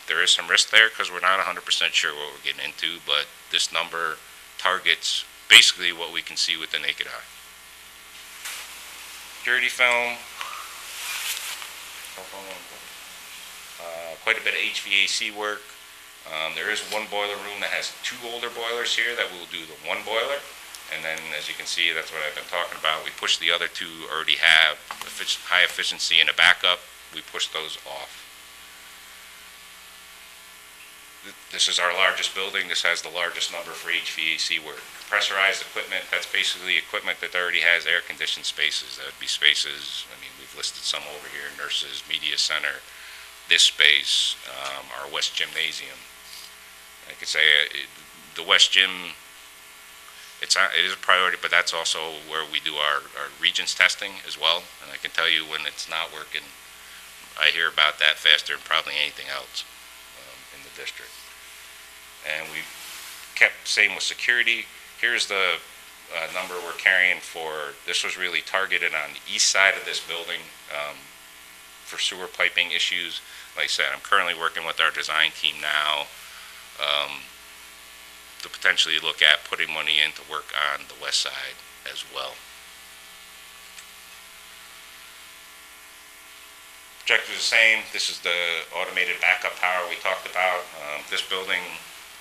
There is some risk there because we're not 100% sure what we're getting into, but this number targets basically what we can see with the naked eye. Security film, quite a bit of HVAC work. There is one boiler room that has 2 older boilers here that will do the one boiler. And then, as you can see, that's what I've been talking about. We pushed the other 2 already have high efficiency and a backup. We pushed those off. This is our largest building. This has the largest number for HVAC work. Pressurized equipment, that's basically equipment that already has air-conditioned spaces. That would be spaces, I mean, we've listed some over here, nurses, media center, this space, our West Gymnasium. I could say the West Gym, it is a priority, but that's also where we do our Regents testing as well. And I can tell you when it's not working, I hear about that faster than probably anything else in the district. And we've kept same with security. Here's the number we're carrying for, this was really targeted on the east side of this building for sewer piping issues. Like I said, I'm currently working with our design team now to potentially look at putting money in to work on the west side as well. Objective is the same. This is the automated backup power we talked about. This building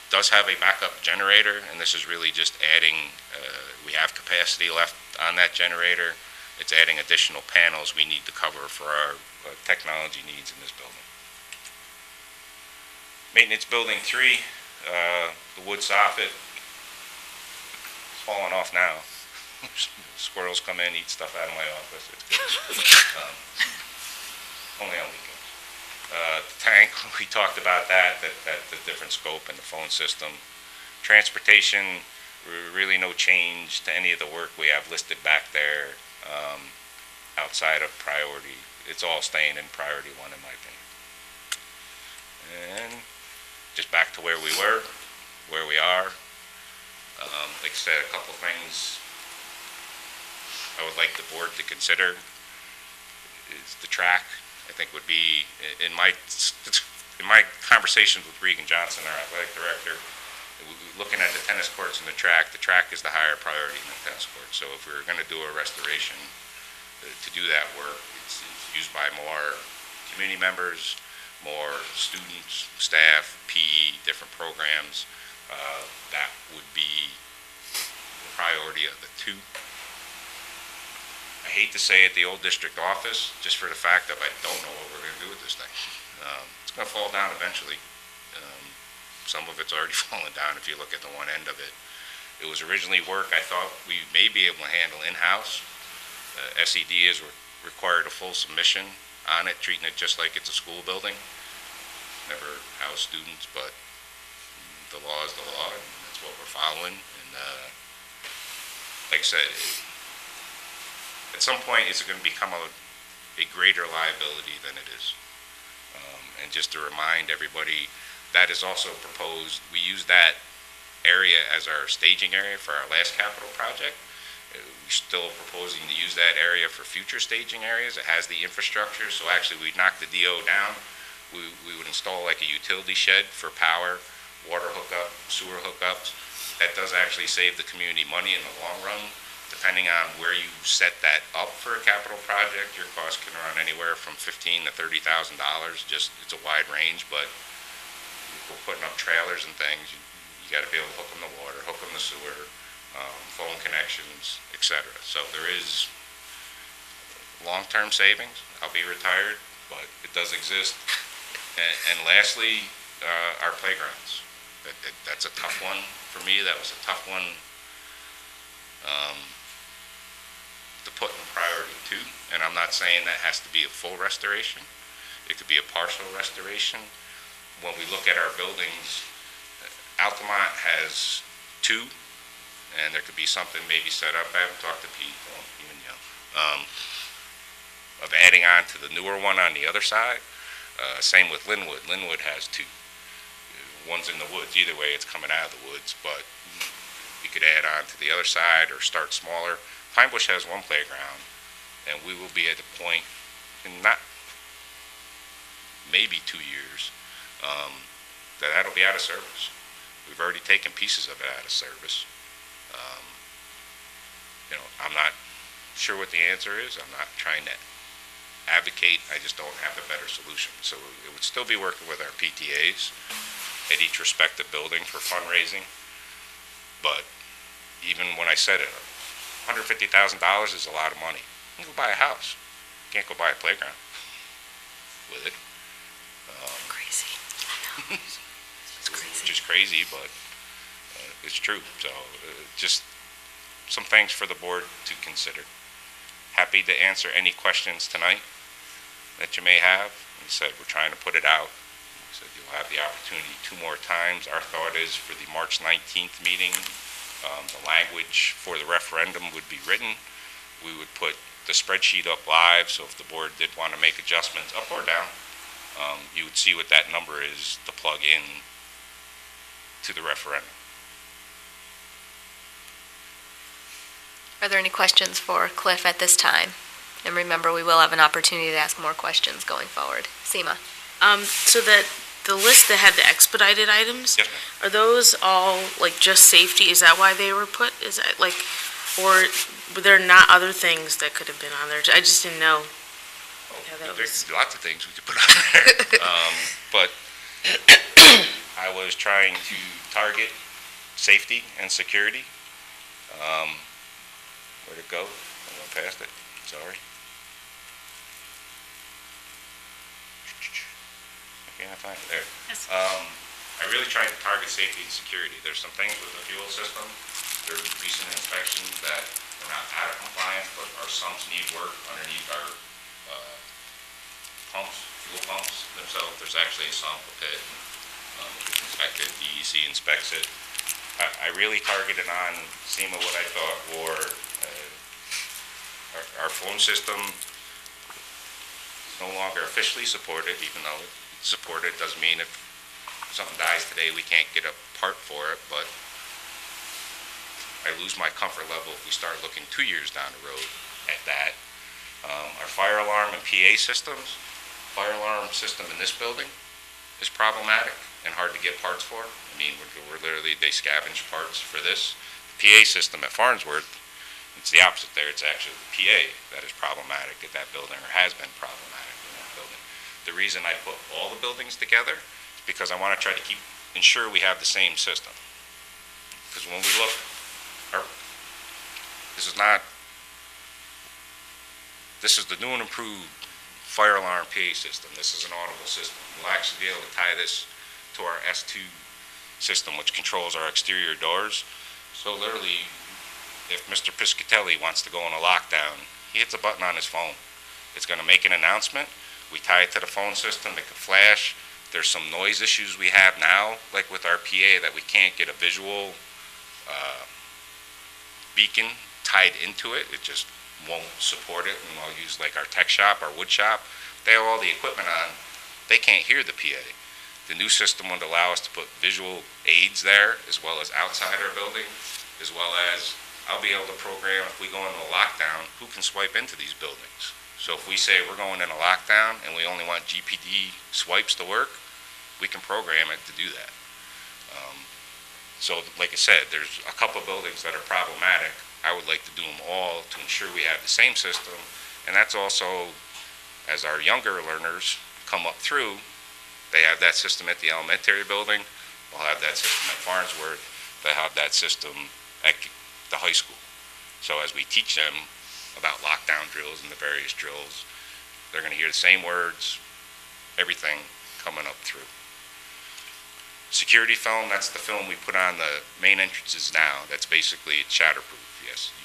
does have a backup generator, and this is really just adding, we have capacity left on that generator. It's adding additional panels we need to cover for our technology needs in this building. Maintenance Building 3, the wood soffit, it's falling off now. Squirrels come in, eat stuff out of my office. It's good. Only on weekends. The tank, we talked about that, the different scope and the phone system. Transportation, really no change to any of the work we have listed back there outside of priority. It's all staying in priority 1 in my opinion. And just back to where we were, where we are. Like I said, a couple things I would like the board to consider is the track. I think would be, in my conversations with Regan Johnson, our athletic director, looking at the tennis courts and the track is the higher priority than the tennis court. So if we were going to do a restoration, to do that work, it's used by more community members, more students, staff, PE, different programs. That would be the priority of the 2. I hate to say it, the old district office, just for the fact that I don't know what we're going to do with this thing. It's going to fall down eventually. Some of it's already fallen down if you look at the one end of it. It was originally work I thought we may be able to handle in-house. SED has required a full submission on it, treating it just like it's a school building. Never house students, but the law is the law, and that's what we're following. And like I said, at some point, it's going to become a greater liability than it is. And just to remind everybody, that is also proposed, we use that area as our staging area for our last capital project. We're still proposing to use that area for future staging areas. It has the infrastructure, so actually we'd knock the DO down. We would install like a utility shed for power, water hookup, sewer hookups. That does actually save the community money in the long run. Depending on where you set that up for a capital project, your cost can run anywhere from $15,000 to $30,000. Just, it's a wide range, but if we're putting up trailers and things, you got to be able to hook them to water, hook them to sewer, phone connections, etc. So there is long-term savings. I'll be retired, but it does exist. And lastly, our playgrounds. That's a tough one for me. That was a tough one to put in priority 2, and I'm not saying that has to be a full restoration. It could be a partial restoration. When we look at our buildings, Altamont has 2, and there could be something maybe set up. I haven't talked to Pete, well, even of adding on to the newer one on the other side. Same with Linwood. Linwood has 2. One's in the woods. Either way, it's coming out of the woods, but we could add on to the other side or start smaller. Pine Bush has 1 playground, and we will be at a point in not maybe 2 years that'll be out of service. We've already taken pieces of it out of service. I'm not sure what the answer is. I'm not trying to advocate. I just don't have a better solution. So it would still be working with our PTAs at each respective building for fundraising. But even when I said it, $150,000 is a lot of money. You can go buy a house. You can't go buy a playground with it. Crazy. It's crazy. Which is crazy, but it's true. So just some things for the board to consider. Happy to answer any questions tonight that you may have. Like I said, we're trying to put it out. So you'll have the opportunity 2 more times. Our thought is for the March 19th meeting, the language for the referendum would be written. We would put the spreadsheet up live, so if the board did want to make adjustments up or down, you would see what that number is to plug in to the referendum. Are there any questions for Cliff at this time? And remember, we will have an opportunity to ask more questions going forward. Seema? So that the list that had the expedited items, Yes, ma'am. are those all like just safety? Is that why they were put? Is that like, or were there not other things that could have been on there? I just didn't know. Yeah, that There's was- lots of things we could put on there. But I was trying to target safety and security. Where'd it go? I went past it, sorry. I can't find it, there. Yes. I really tried to target safety and security. There's some things with the fuel system, there's recent inspections that are not out of compliance, but our sumps need work underneath our pumps, fuel pumps themselves. There's actually a sump, a pit, it's inspected, DEC inspects it. I really targeted on SEMA what I thought were our phone system is no longer officially supported, even though it's supported. Doesn't mean if something dies today, we can't get a part for it, but I lose my comfort level if we start looking 2 years down the road at that. Our fire alarm and PA systems, fire alarm system in this building is problematic and hard to get parts for. I mean, we're literally, they scavenge parts for this. The PA system at Farnsworth, it's the opposite there. It's actually the PA that is problematic at that building, or has been problematic in that building. The reason I put all the buildings together is because I want to try to ensure we have the same system. Because when we look, this is the new and improved fire alarm PA system. This is an audible system. We'll actually be able to tie this to our S2 system, which controls our exterior doors. So literally, if Mr. Piscatelli wants to go on a lockdown, he hits a button on his phone. It's going to make an announcement. We tie it to the phone system. It can flash. There's some noise issues we have now, like with our PA, that we can't get a visual beacon tied into it. It just won't support it. And I'll use like our tech shop, our wood shop. They have all the equipment on. They can't hear the PA. The new system would allow us to put visual aids there, as well as outside our building, as well as I'll be able to program, if we go into a lockdown, who can swipe into these buildings. So if we say we're going in a lockdown and we only want GPD swipes to work, we can program it to do that. So like I said, there's a couple buildings that are problematic. I would like to do them all to ensure we have the same system. And that's also, as our younger learners come up through, they have that system at the elementary building, they'll have that system at Farnsworth, they have that system at the high school. So as we teach them about lockdown drills and the various drills, they're going to hear the same words, everything coming up through. Security film, that's the film we put on the main entrances now. That's basically shatterproof, yes.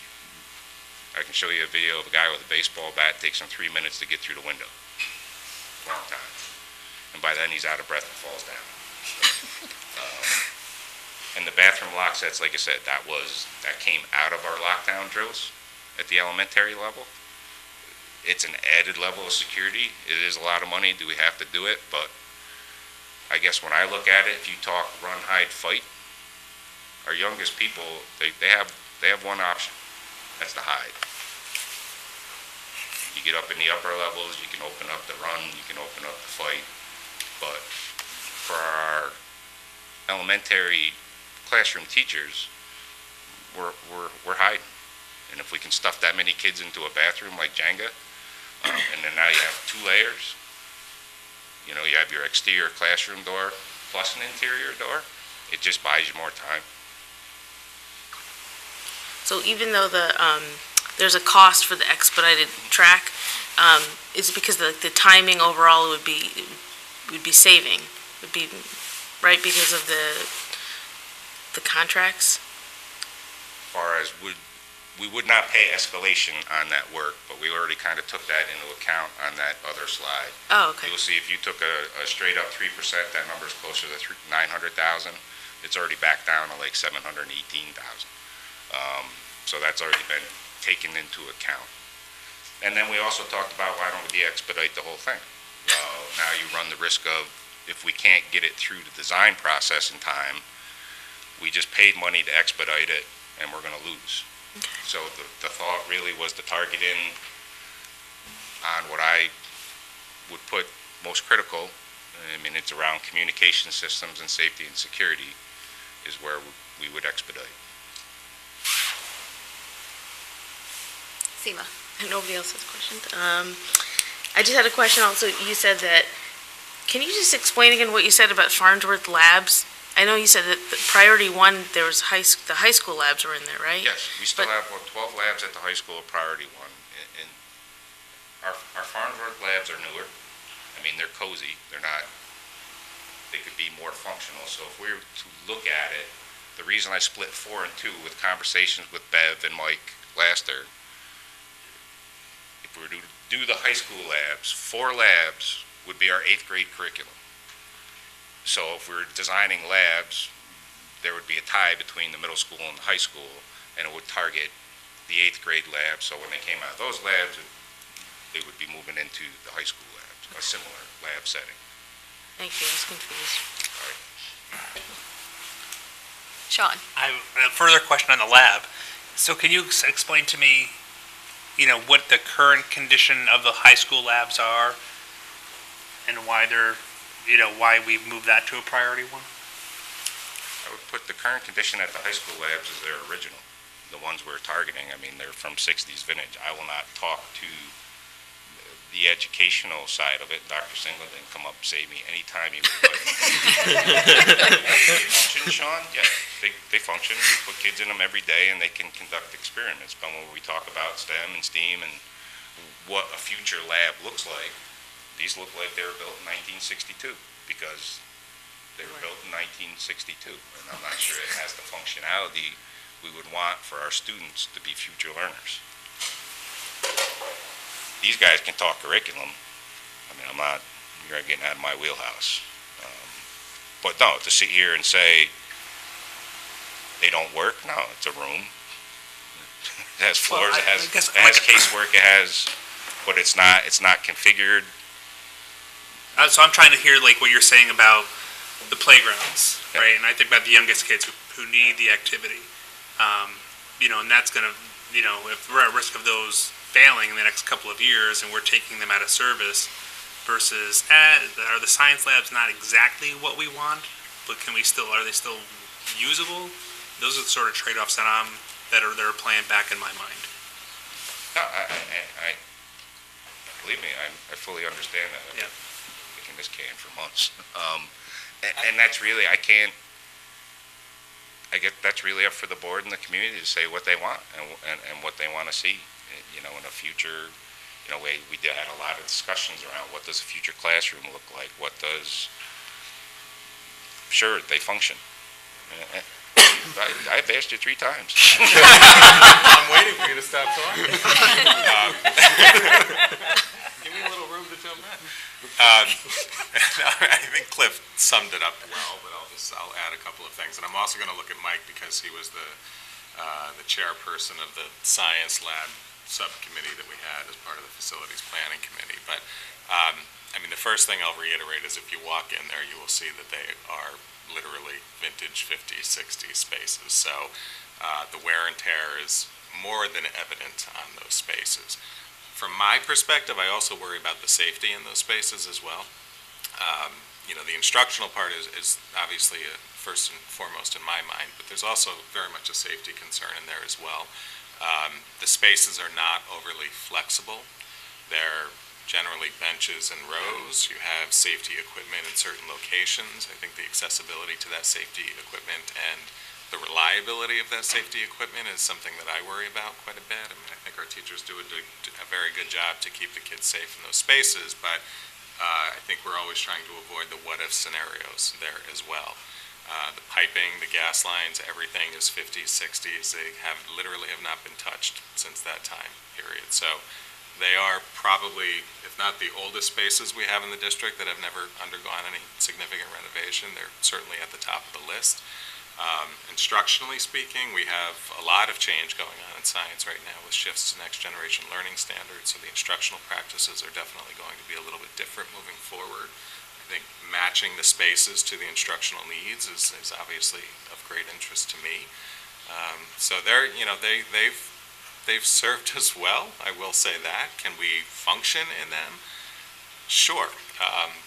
I can show you a video of a guy with a baseball bat. It takes him 3 minutes to get through the window. Long time. And by then he's out of breath and falls down. And the bathroom lock sets, like I said, that came out of our lockdown drills at the elementary level. It's an added level of security. It is a lot of money. Do we have to do it? But I guess when I look at it, if you talk run, hide, fight, our youngest people, they have one option. That's to hide. You get up in the upper levels, you can open up the run, you can open up the fight. But for our elementary classroom teachers, we're hiding. And if we can stuff that many kids into a bathroom like Jenga, and then now you have 2 layers, you know, you have your exterior classroom door plus an interior door, it just buys you more time. So even though there's a cost for the expedited track, is it because the timing overall would be saving? Would be, right, because of the contracts? As far as we would not pay escalation on that work, but we already kind of took that into account on that other slide. Oh, okay. You'll see if you took a straight up 3%, that number is closer to 900,000. It's already back down to like 718,000. So that's already been taken into account. And then we also talked about why don't we de-expedite the whole thing? Well, now you run the risk of, if we can't get it through the design process in time, we just paid money to expedite it and we're going to lose. Okay. So the thought really was to target in on what I would put most critical. I mean, it's around communication systems and safety and security is where we would expedite. Seema. Nobody else has questions. I just had a question also. You said that Can you just explain again what you said about Farnsworth Labs? I know you said that the priority one, there was the high school labs were in there, right? Yes, we still But- have 12 labs at the high school, priority one. And our Farnsworth labs are newer. I mean, they're cozy. They could be more functional. So if we were to look at it, the reason I split 4 and 2 with conversations with Bev and Mike Laster, if we were to do the high school labs, 4 labs would be our 8th grade curriculum. So if we were designing labs, there would be a tie between the middle school and the high school, and it would target the 8th grade lab. So when they came out of those labs, they would be moving into the high school labs, a similar lab setting. Thank you, I was confused. Sean? I have a further question on the lab. So can you explain to me, what the current condition of the high school labs are and why why we've moved that to a priority one? I would put the current condition at the high school labs as their original, the ones we're targeting. I mean, they're from 60s vintage. I will not talk to the educational side of it. Dr. Singleton, come up and save me anytime you would like. They function, Sean? Yeah, they function. We put kids in them every day and they can conduct experiments. But when we talk about STEM and STEAM and what a future lab looks like, these look like they were built in 1962 because they were built in 1962. And I'm not sure it has the functionality we would want for our students to be future learners. These guys can talk curriculum. I mean, you're getting out of my wheelhouse. But no, to sit here and say they don't work, no, it's a room. It has floors, it has casework, but it's not configured. So I'm trying to hear what you're saying about the playgrounds, Yeah. right? And I think about the youngest kids who need the activity. And that's going to, if we're at risk of those failing in the next couple of years and we're taking them out of service versus, are the science labs not exactly what we want, but are they still usable? Those are the sort of trade-offs that are playing back in my mind. No, I believe me, I fully understand that. I've Yeah. been kicking this can for months. And that's really, that's really up for the board and the community to say what they want and what they want to see, in a future, we had a lot of discussions around what does a future classroom look like, sure, they function. I've asked you 3 times. I'm waiting for you to stop talking. Give me a little room to jump in. I think Cliff summed it up well, but I'll add a couple of things. And I'm also going to look at Mike because he was the chairperson of the science lab subcommittee that we had as part of the facilities planning committee. But the first thing I'll reiterate is if you walk in there, you will see that they are literally vintage 50s, 60s spaces. So the wear and tear is more than evident on those spaces. From my perspective, I also worry about the safety in those spaces as well. The instructional part is obviously first and foremost in my mind, but there's also very much a safety concern in there as well. The spaces are not overly flexible. They're generally benches and rows. You have safety equipment in certain locations. I think the accessibility to that safety equipment and the reliability of that safety equipment is something that I worry about quite a bit. I think our teachers do a very good job to keep the kids safe in those spaces, but I think we're always trying to avoid the what-if scenarios there as well. The piping, the gas lines, everything is 50s, 60s. They literally have not been touched since that time period. So they are probably, if not the oldest spaces we have in the district that have never undergone any significant renovation, they're certainly at the top of the list. Instructionally speaking, we have a lot of change going on in science right now with shifts to next generation learning standards, so the instructional practices are definitely going to be a little bit different moving forward. I think matching the spaces to the instructional needs is obviously of great interest to me. So they've served us well, I will say that. Can we function in them? Sure,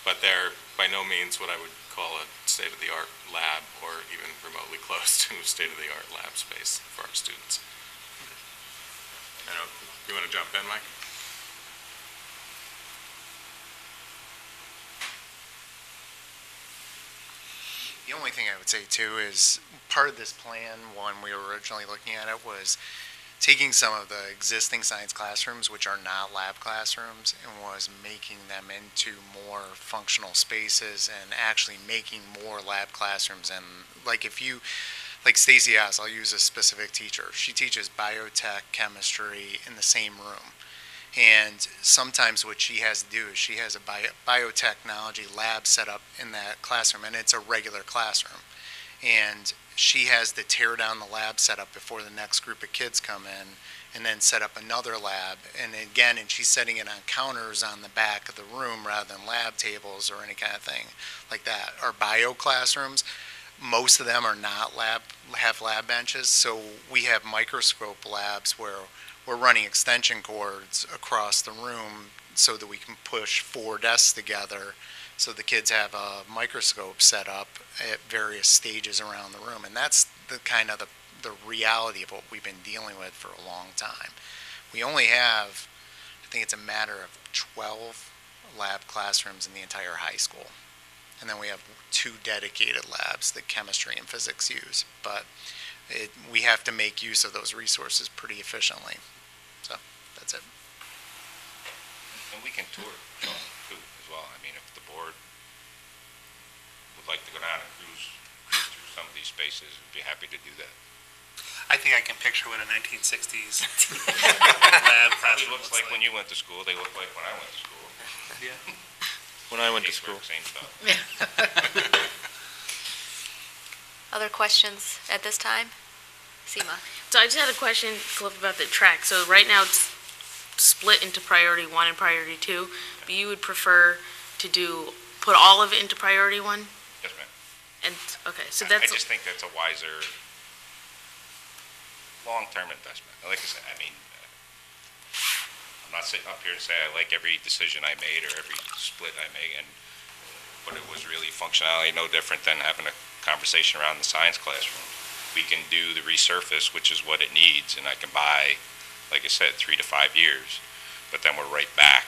but they're by no means what I would call a state-of-the-art lab or even remotely close to state-of-the-art lab space for our students. You want to jump in, Mike? only thing I would say too is part of this plan, when we were originally looking at it, was taking some of the existing science classrooms, which are not lab classrooms, and was making them into more functional spaces and actually making more lab classrooms. And like like Stacy asked, I'll use a specific teacher. She teaches biotech, chemistry in the same room. And sometimes what she has to do is she has a biotechnology lab set up in that classroom, and it's a regular classroom. And she has to tear down the lab setup before the next group of kids come in, and then set up another lab. And again, and she's setting it on counters on the back of the room rather than lab tables or any kind of thing like that. Our bio classrooms, most of them are not have lab benches, so we have microscope labs where we're running extension cords across the room so that we can push 4 desks together, so the kids have a microscope set up at various stages around the room. And that's the kind of the reality of what we've been dealing with for a long time. We only have, I think it's a matter of 12 lab classrooms in the entire high school. And then we have 2 dedicated labs that chemistry and physics use. But we have to make use of those resources pretty efficiently. So that's it. And we can tour too as well. I mean, if the board would like to go down and cruise through some of these spaces, we'd be happy to do that. I think I can picture what a 1960s lab Probably classroom looks like when you went to school, they look like when I went to school. Yeah. When I went to Casework, school. same stuff. Other questions at this time? Seema? So I just had a question, Cliff, about the track. So right now it's split into priority 1 and priority 2, but you would prefer to put all of it into priority 1? Yes, ma'am. And, okay, so I that's, just think that's a wiser, long-term investment. Like I said, I mean, I'm not sitting up here and say I like every decision I made or every split I make, but it was really functionality no different than having a conversation around the science classroom. We can do the resurface, which is what it needs, and I can buy, like I said, 3 to 5 years, but then we're right back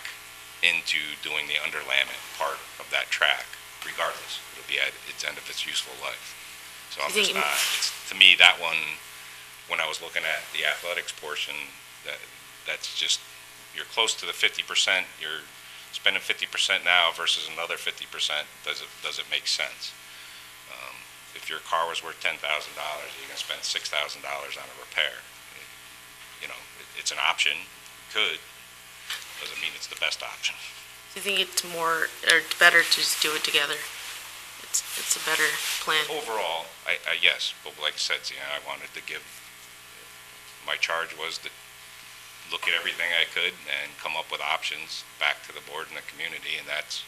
into doing the underlayment part of that track, regardless. It'll be at its end of its useful life. So I'm just not, to me, that one, when I was looking at the athletics portion, that's just, you're close to the 50%, you're spending 50% now versus another 50%, does it make sense? If your car was worth $10,000, you're going to spend $6,000 on a repair. You know, it's an option, could, doesn't mean it's the best option. do you think it's more, or better to just do it together? It's a better plan. Overall, yes, but like I said, I wanted to give, my charge was to look at everything I could and come up with options back to the board and the community, and that's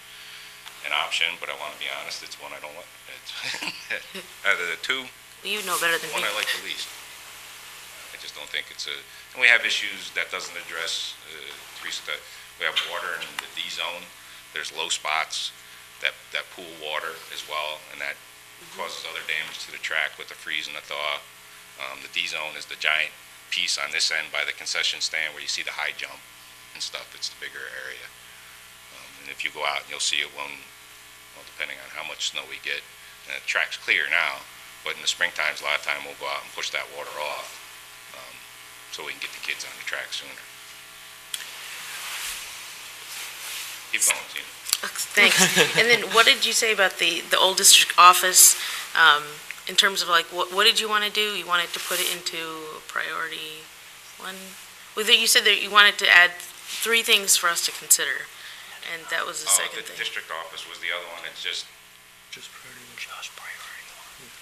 an option, but I want to be honest, it's one I don't like. Out of the 2, You know better than one me. I like the least. I just don't think it's and we have issues that doesn't address, Teresa, that we have water in the D zone. There's low spots that pool water as well, and that causes other damage to the track with the freeze and the thaw. The D zone is the giant piece on this end by the concession stand where you see the high jump and stuff. It's the bigger area. And if you go out, you'll see it well, depending on how much snow we get. And the track's clear now, but in the spring times, a lot of time we'll go out and push that water off so we can get the kids on the track sooner. Keep going, Tina. Thanks. And then what did you say about the old district office, in terms of like, what did you want to do? You wanted to put it into priority 1? You said that you wanted to add 3 things for us to consider, and that was the second The thing. district office was the other one. It's just, priority 1. Just priority 1.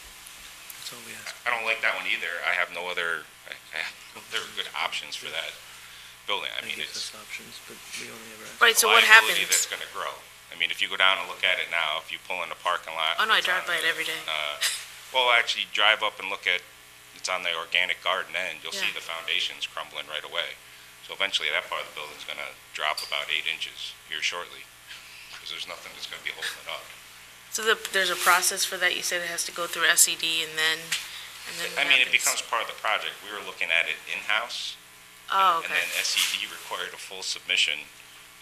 That's all we ask. I don't like that one either. I have no other, there are good options for that building. I mean, it's options, but we only ever ask. Right, so a what liability happens? that's going to grow. I mean, if you go down and look at it now, if you pull in the parking lot. Oh, no, I it's drive on by it the, every day. Well, actually, drive up and look at, it's on the organic garden end. You'll see Yeah. the foundations crumbling right away. So eventually, that part of the building's going to drop about 8 inches here shortly, because there's nothing that's going to be holding it up. So there's a process for that? You said it has to go through SED and then I mean, it happens? becomes part of the project. We were looking at it in-house, Oh, and okay. then SED required a full submission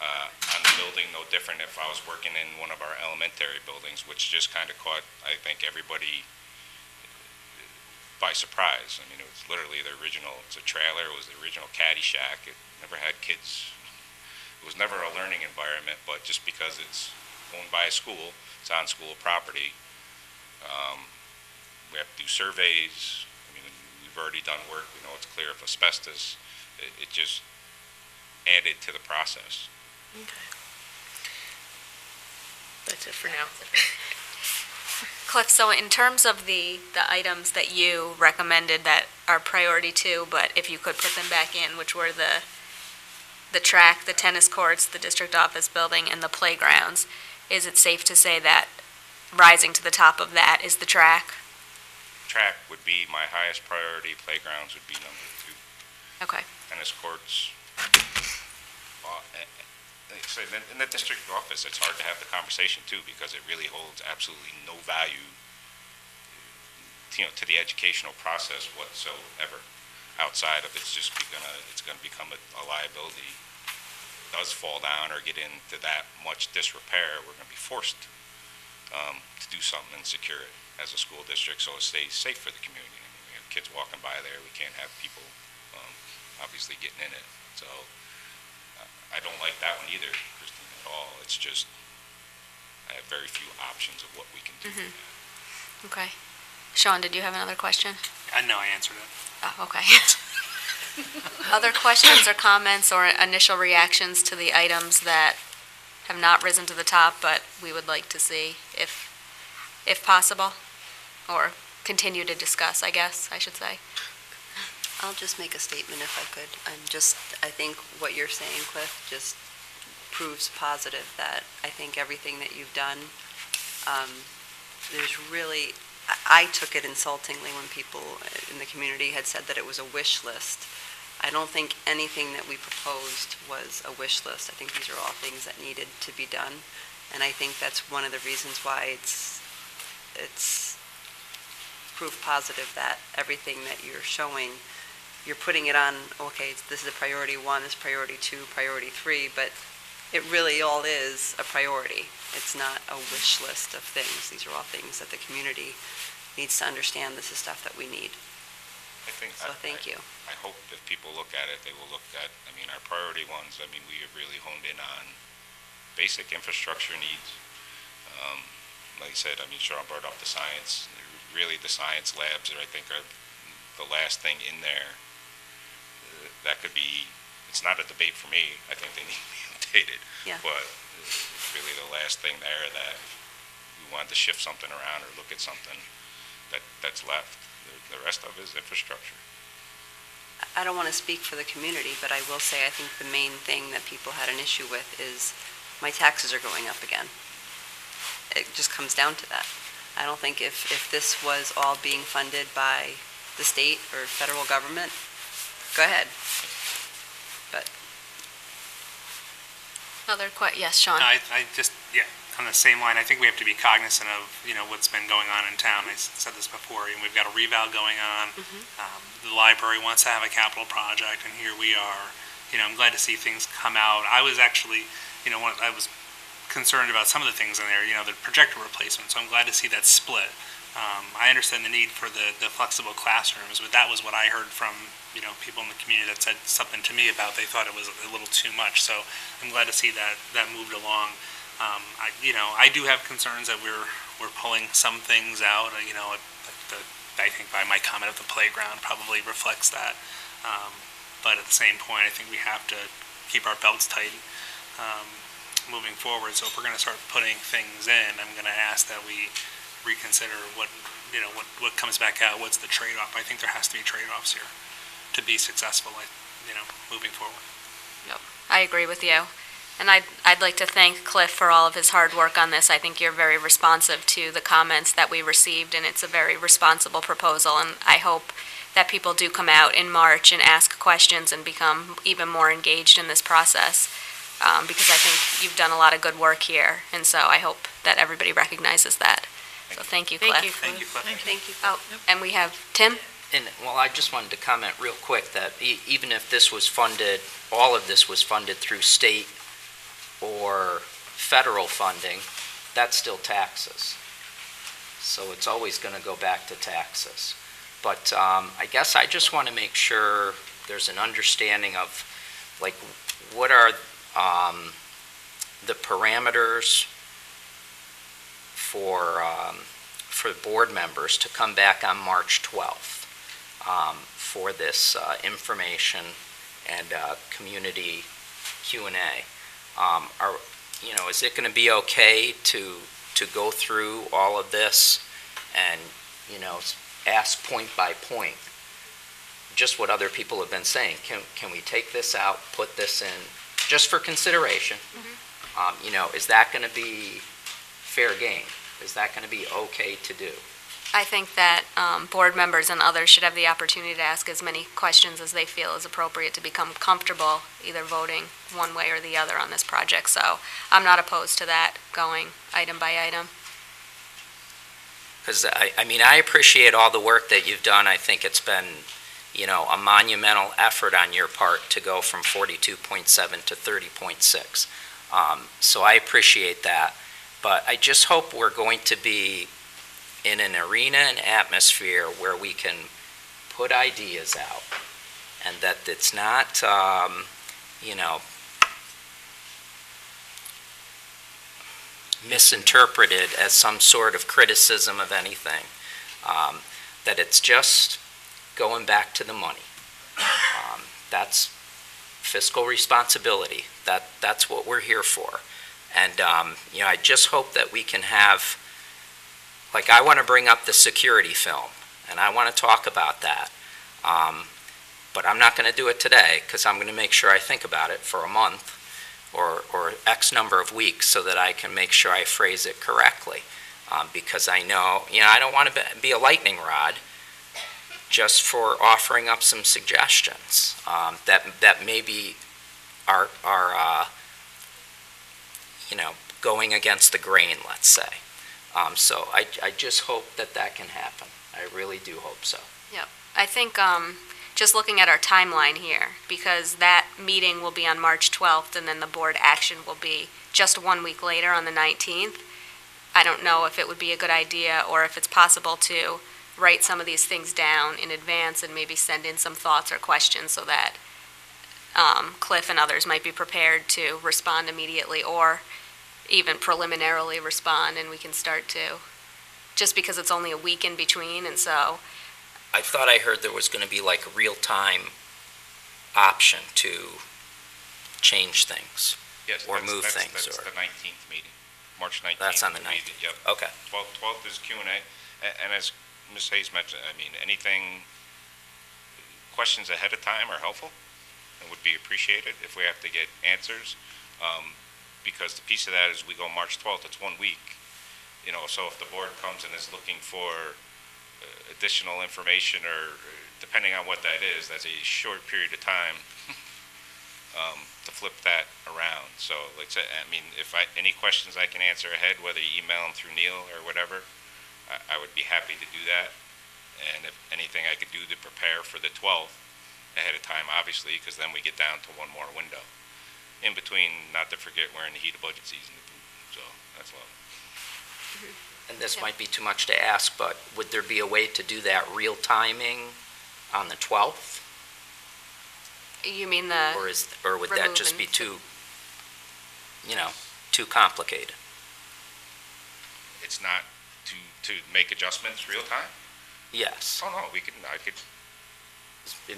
on the building, no different if I was working in one of our elementary buildings, which just kind of caught, I think, everybody by surprise. I mean, it was literally the original, it's a trailer, it was the original Caddyshack. It never had kids. It was never a learning environment, but just because it's owned by a school, it's on school property. We have to do surveys. I mean, we've already done work. We know it's clear of asbestos. It just added to the process. Okay. That's it for now. Cliff, so in terms of the items that you recommended that are priority two, but if you could put them back in, which were the track, the tennis courts, the district office building, and the playgrounds, is it safe to say that rising to the top of that is the track? Track would be my highest priority. Playgrounds would be number 2. Okay. Tennis courts. Like I said, in the district office, it's hard to have the conversation too, because it really holds absolutely no value, to the educational process whatsoever. Outside of it's gonna become a liability. It does fall down or get into that much disrepair, we're gonna be forced to do something and secure it as a school district, so it stays safe for the community. I mean, we have kids walking by there, we can't have people obviously getting in it. So I don't like that one either, Christine, at all. It's just, I have very few options of what we can do. Okay. Sean, did you have another question? No, I answered it. Oh, okay. Other questions or comments or initial reactions to the items that have not risen to the top, but we would like to see if possible, or continue to discuss, I guess, I should say. I'll just make a statement if I could. I think what you're saying, Cliff, just proves positive that I think everything that you've done, there's really, I took it insultingly when people in the community had said that it was a wish list. I don't think anything that we proposed was a wish list. I think these are all things that needed to be done. And I think that's one of the reasons why it's proof positive that everything that you're showing, you're putting it on, okay, this is a priority 1, this is priority 2, priority 3, but it really all is a priority. It's not a wish list of things. These are all things that the community needs to understand. This is stuff that we need. So thank you. I hope if people look at it, they will look at, our priority ones, we have really honed in on basic infrastructure needs. Like I said, Sean brought up the science. Really, the science labs are, I think, are the last thing in there. That could be, it's not a debate for me. I think they need to be updated. Yeah. But it's really the last thing there that we wanted to shift something around or look at something that's left. The rest of it is infrastructure. I don't want to speak for the community, but I will say I think the main thing that people had an issue with is my taxes are going up again. It just comes down to that. I don't think if this was all being funded by the state or federal government, go ahead. But Yes, Sean. I just, on the same line, I think we have to be cognizant of, what's been going on in town. I said this before, and we've got a reval going on. The library wants to have a capital project, and here we are. I'm glad to see things come out. I was actually, I was concerned about some of the things in there, the projector replacement, so I'm glad to see that split. I understand the need for the flexible classrooms, but that was what I heard from, people in the community that said something to me about they thought it was a little too much, so I'm glad to see that moved along. I do have concerns that we're pulling some things out, I think by my comment of the playground probably reflects that. But at the same point, I think we have to keep our belts tight moving forward. So if we're going to start putting things in, I'm going to ask that we reconsider what comes back out, what's the trade-off. I think there has to be trade-offs here to be successful, moving forward. Yep, I agree with you. And I'd like to thank Cliff for all of his hard work on this. I think you're very responsive to the comments that we received, and it's a very responsible proposal, and I hope that people do come out in March and ask questions and become even more engaged in this process, because I think you've done a lot of good work here, and so I hope that everybody recognizes that. So thank you, Cliff. Thank you, Cliff. thank you. Oh, and we have Tim? And, I just wanted to comment real quick that even if this was funded, all of this was funded through state or federal funding, that's still taxes. So it's always going to go back to taxes. But I guess I just want to make sure there's an understanding of, like, what are the parameters for board members to come back on March 12th for this information and community Q&A. Is it going to be okay to go through all of this and, ask point by point, just what other people have been saying? Can we take this out, put this in, just for consideration? Is that going to be fair game? Is that going to be okay to do? I think that board members and others should have the opportunity to ask as many questions as they feel is appropriate to become comfortable either voting one way or the other on this project. So I'm not opposed to that, going item by item. Because, I appreciate all the work that you've done. I think it's been, a monumental effort on your part to go from 42.7 to 30.6. So I appreciate that. But I just hope we're going to be in an arena and atmosphere where we can put ideas out, and that it's not, misinterpreted as some sort of criticism of anything, that it's just going back to the money. That's fiscal responsibility. That's what we're here for. And, I just hope that we can have, like, I want to bring up the security film, and I want to talk about that. But I'm not going to do it today, because I'm going to make sure I think about it for a month or X number of weeks so that I can make sure I phrase it correctly. Because I know, I don't want to be a lightning rod just for offering up some suggestions that maybe are going against the grain, let's say. So I just hope that can happen. I really do hope so. Yep. I think just looking at our timeline here, because that meeting will be on March 12th and then the board action will be just 1 week later on the 19th, I don't know if it would be a good idea or if it's possible to write some of these things down in advance and maybe send in some thoughts or questions so that Cliff and others might be prepared to respond immediately or even preliminarily respond, and we can start to, just because it's only a week in between, and so. I thought I heard there was going to be like a real-time option to change things. Yes, or move things. That's the 19th meeting, March 19th. That's on the meeting, 19th. Yep. Okay. 12th is Q&A, and as Ms. Hayes mentioned, anything, questions ahead of time are helpful and would be appreciated if we have to get answers, because the piece of that is we go March 12th, it's 1 week, so if the board comes and is looking for additional information or depending on what that is, that's a short period of time to flip that around. So, like I said, if any questions I can answer ahead, whether you email them through Neil or whatever, I would be happy to do that. And if anything I could do to prepare for the 12th ahead of time, obviously, because then we get down to one more window. In between, not to forget, we're in the heat of budget season, so that's all. And this might be too much to ask, but would there be a way to do that real timing on the 12th? You mean the Or would that just be too complicated? It's not to make adjustments real time? Yes. Oh, no, I could.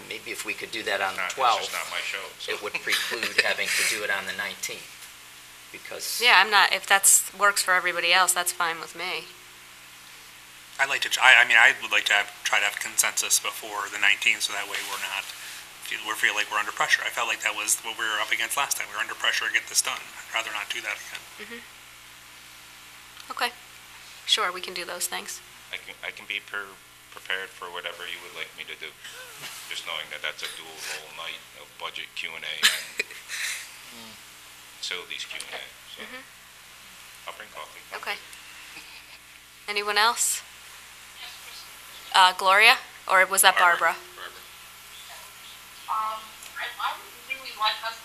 Maybe if we could do that on the It's 12th. just not my show, so. It would preclude having to do it on the 19th, because. Yeah, if works for everybody else, that's fine with me. I'd like to, I would like to try to have consensus before the 19th, so that way we feel like we're under pressure. I felt like that was what we were up against last time. We were under pressure to get this done. I'd rather not do that again. Okay. Sure, we can do those things. I can be prepared for whatever you would like me to do. Just knowing that that's a dual role night of budget Q&A and facilities Q&A. So I'll bring coffee. Okay. Anyone else? Gloria, or was that Barbara? I would really like us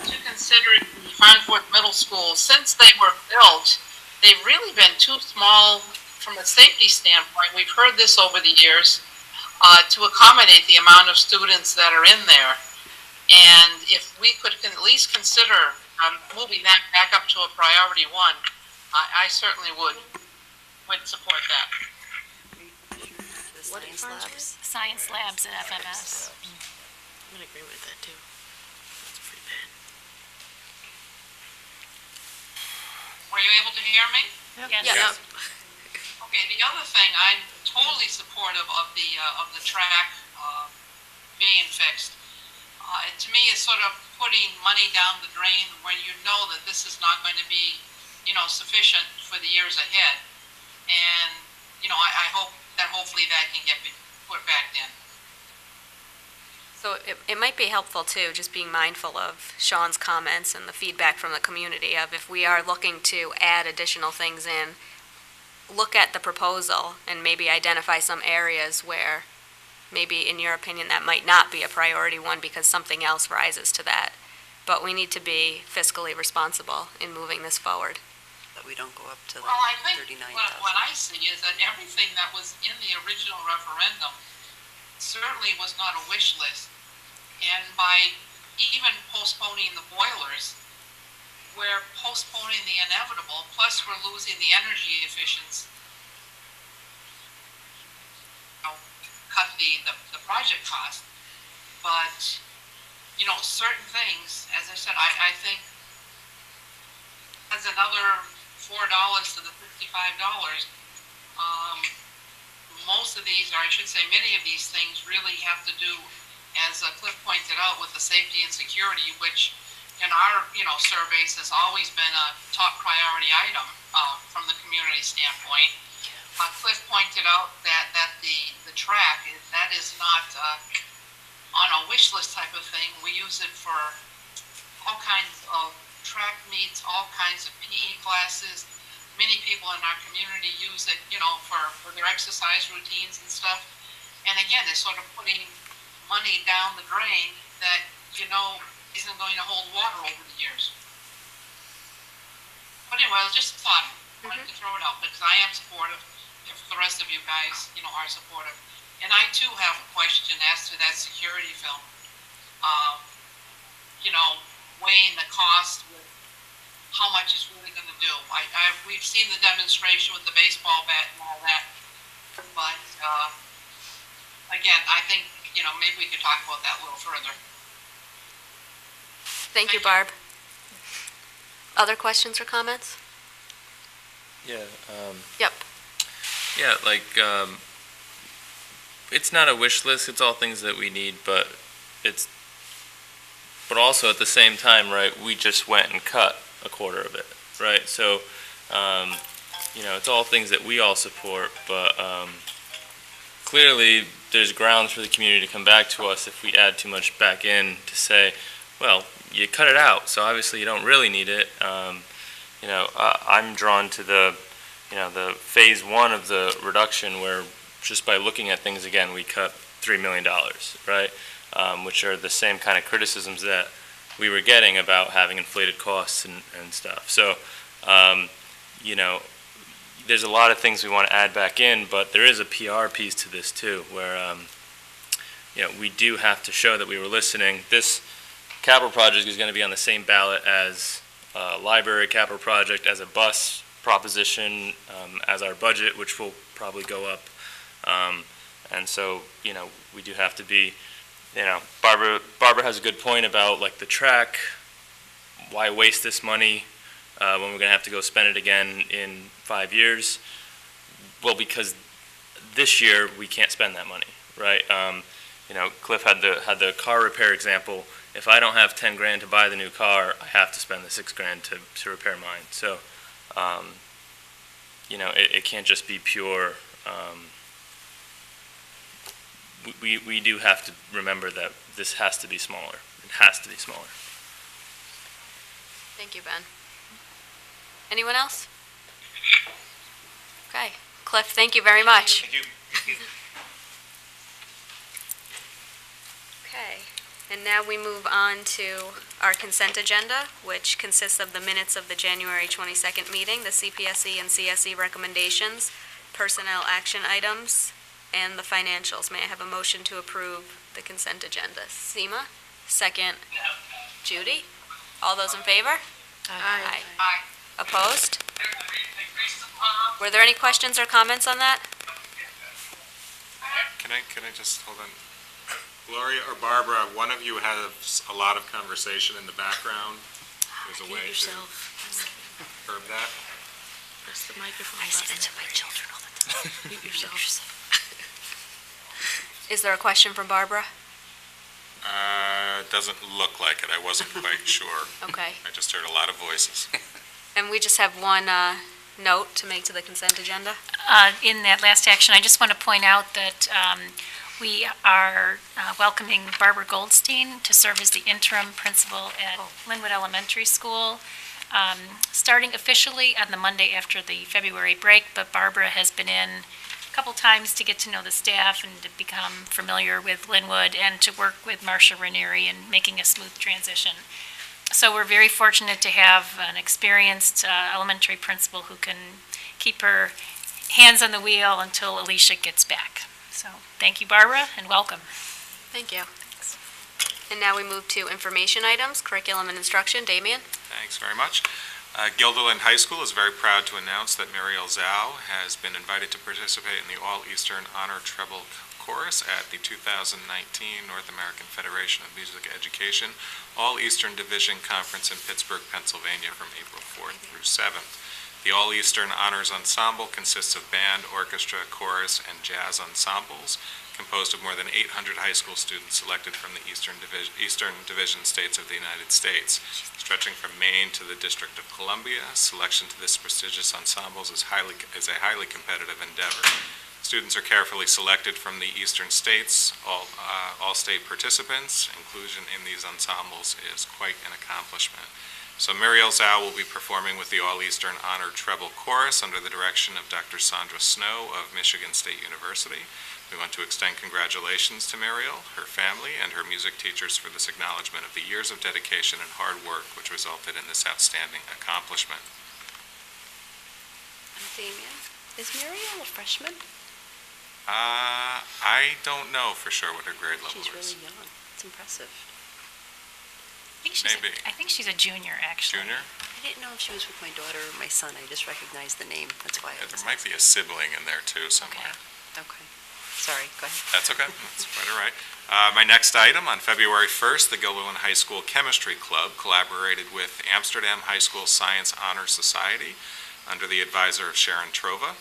to consider the Farnsworth Middle School, since they were built, they've really been too small from a safety standpoint. We've heard this over the years, to accommodate the amount of students that are in there. And if we could at least consider moving that back up to a priority one, I certainly would support that. What is labs? Science labs at FMS. I'm in agreement with that too. That's pretty bad. Were you able to hear me? Yes. Yep. Okay, the other thing, I'm totally supportive of the track being fixed. To me, it's sort of putting money down the drain when you know that this is not going to be, sufficient for the years ahead. And, I hope that hopefully that can get put back in. So it might be helpful too, just being mindful of Sean's comments and the feedback from the community of if we are looking to add additional things in, look at the proposal and maybe identify some areas where maybe in your opinion that might not be a priority one because something else rises to that. But we need to be fiscally responsible in moving this forward. That we don't go up to Well, I like think 39,000. what I see is that everything that was in the original referendum certainly was not a wish list. And by even postponing the boilers, we're postponing the inevitable, plus we're losing the energy efficiency. Cut the project cost. But, certain things, as I said, I think as another $4 to the $55, most of these, or I should say many of these things really have to do, as Cliff pointed out, with the safety and security, which in our, surveys has always been a top priority item from the community standpoint. Cliff pointed out that the track, that is not on a wish list type of thing. We use it for all kinds of track meets, all kinds of PE classes. Many people in our community use it, for their exercise routines and stuff. And again, it's sort of putting money down the drain that, isn't going to hold water over the years. But anyway, it was just a thought. I wanted to throw it out because I am supportive. If the rest of you guys, are supportive. And I too have a question as to that security film. Weighing the cost with how much it's really going to do. We've seen the demonstration with the baseball bat and all that. But, again, I think, maybe we could talk about that a little further. Thank you, Barb. Other questions or comments? Yeah. Yep. Yeah, it's not a wish list. It's all things that we need, but also at the same time, right? We just went and cut a quarter of it, right? So, it's all things that we all support, but clearly there's grounds for the community to come back to us if we add too much back in to say, well, you cut it out, so obviously you don't really need it. I'm drawn to the phase one of the reduction where just by looking at things again, we cut $3 million, right? Which are the same kind of criticisms that we were getting about having inflated costs and stuff. So, there's a lot of things we want to add back in, but there is a PR piece to this too, where, we do have to show that we were listening. This capital project is going to be on the same ballot as library capital project, as a bus proposition, as our budget, which will probably go up. And so, we do have to be, Barbara has a good point about like the track. Why waste this money when we're going to have to go spend it again in 5 years? Well, because this year we can't spend that money, right? Cliff had the car repair example. If I don't have 10 grand to buy the new car, I have to spend the 6 grand to repair mine. So, it can't just be pure. We do have to remember that this has to be smaller. It has to be smaller. Thank you, Ben. Anyone else? Okay. Cliff, thank you very much. Thank you. Okay. And now we move on to our consent agenda, which consists of the minutes of the January 22nd meeting, the CPSE and CSE recommendations, personnel action items, and the financials. May I have a motion to approve the consent agenda? Seema, second. Judy? All those in favor? Aye. Opposed? Were there any questions or comments on that? Can I just, hold on. Gloria or Barbara, one of you has a lot of conversation in the background. There's a way to curb that. Press the microphone I say button. that to my children all the time. Mute yourself. Is there a question from Barbara? Doesn't look like it. I wasn't quite sure. Okay. I just heard a lot of voices. And we just have one note to make to the consent agenda. In that last action, I just want to point out that we are welcoming Barbara Goldstein to serve as the interim principal at Linwood Elementary School, starting officially on the Monday after the February break, but Barbara has been in a couple times to get to know the staff and to become familiar with Linwood and to work with Marcia Ranieri in making a smooth transition. So we're very fortunate to have an experienced elementary principal who can keep her hands on the wheel until Alicia gets back. So thank you, Barbara, and welcome. Thank you. And now we move to information items, curriculum and instruction. Damien? Thanks very much. Guilderland High School is very proud to announce that Muriel Zhao has been invited to participate in the All-Eastern Honor Treble Chorus at the 2019 North American Federation of Music Education All-Eastern Division Conference in Pittsburgh, Pennsylvania from April 4th through 7th. The All-Eastern Honors Ensemble consists of band, orchestra, chorus, and jazz ensembles, composed of more than 800 high school students selected from the Eastern Division states of the United States. Stretching from Maine to the District of Columbia, selection to this prestigious ensemble is a highly competitive endeavor. Students are carefully selected from the Eastern states, all state participants. Inclusion in these ensembles is quite an accomplishment. So Muriel Zhao will be performing with the All-Eastern Honor Treble Chorus under the direction of Dr. Sandra Snow of Michigan State University. We want to extend congratulations to Muriel, her family, and her music teachers for this acknowledgement of the years of dedication and hard work which resulted in this outstanding accomplishment. Damien, is Muriel a freshman? I don't know for sure what her grade level She's is. really young. It's impressive. Maybe. I think she's a junior, actually. Junior? I didn't know if she was with my daughter or my son. I just recognized the name. That's why I Yeah, was there might be a sibling in there too somewhere. Okay. Sorry, go ahead. That's okay. That's quite all right. My next item, on February 1st, the Guilderland High School Chemistry Club collaborated with Amsterdam High School Science Honor Society under the advisor of Sharon Trova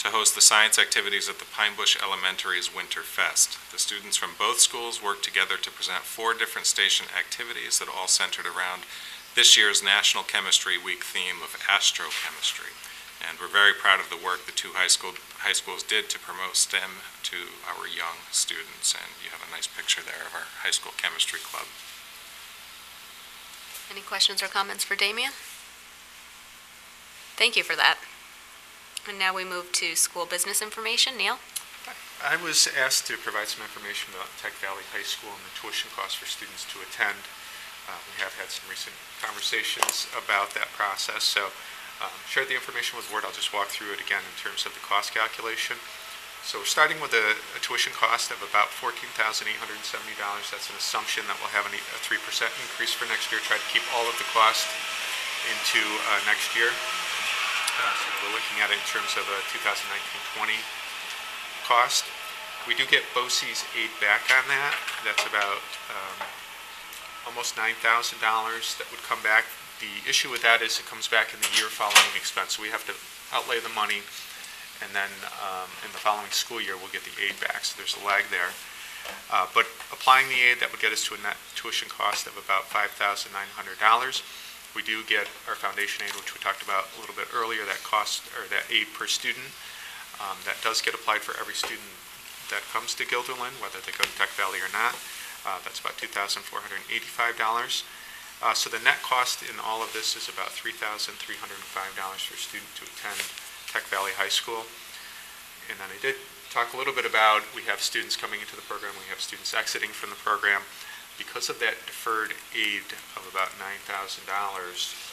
to host the science activities at the Pine Bush Elementary's Winter Fest. The students from both schools worked together to present 4 different station activities that all centered around this year's National Chemistry Week theme of astrochemistry. And we're very proud of the work the 2 high schools did to promote STEM to our young students. And you have a nice picture there of our high school chemistry club. Any questions or comments for Damien? Thank you for that. And now we move to school business information. Neil? I was asked to provide some information about Tech Valley High School and the tuition costs for students to attend. We have had some recent conversations about that process, so shared the information with the board. I'll just walk through it again in terms of the cost calculation. So we're starting with a tuition cost of about $14,870. That's an assumption that we'll have a 3% increase for next year. Try to keep all of the cost into next year. So we're looking at it in terms of a 2019-20 cost. We do get BOCES aid back on that. That's about almost $9,000 that would come back. The issue with that is it comes back in the year following expense. So we have to outlay the money, and then in the following school year, we'll get the aid back. So there's a lag there. But applying the aid, that would get us to a net tuition cost of about $5,900. We do get our foundation aid, which we talked about a little bit earlier, that cost, or that aid per student. That does get applied for every student that comes to Guilderland, whether they go to Tech Valley or not. That's about $2,485. So the net cost in all of this is about $3,305 for a student to attend Tech Valley High School. And then I did talk a little bit about, we have students coming into the program, we have students exiting from the program. because of that deferred aid of about $9,000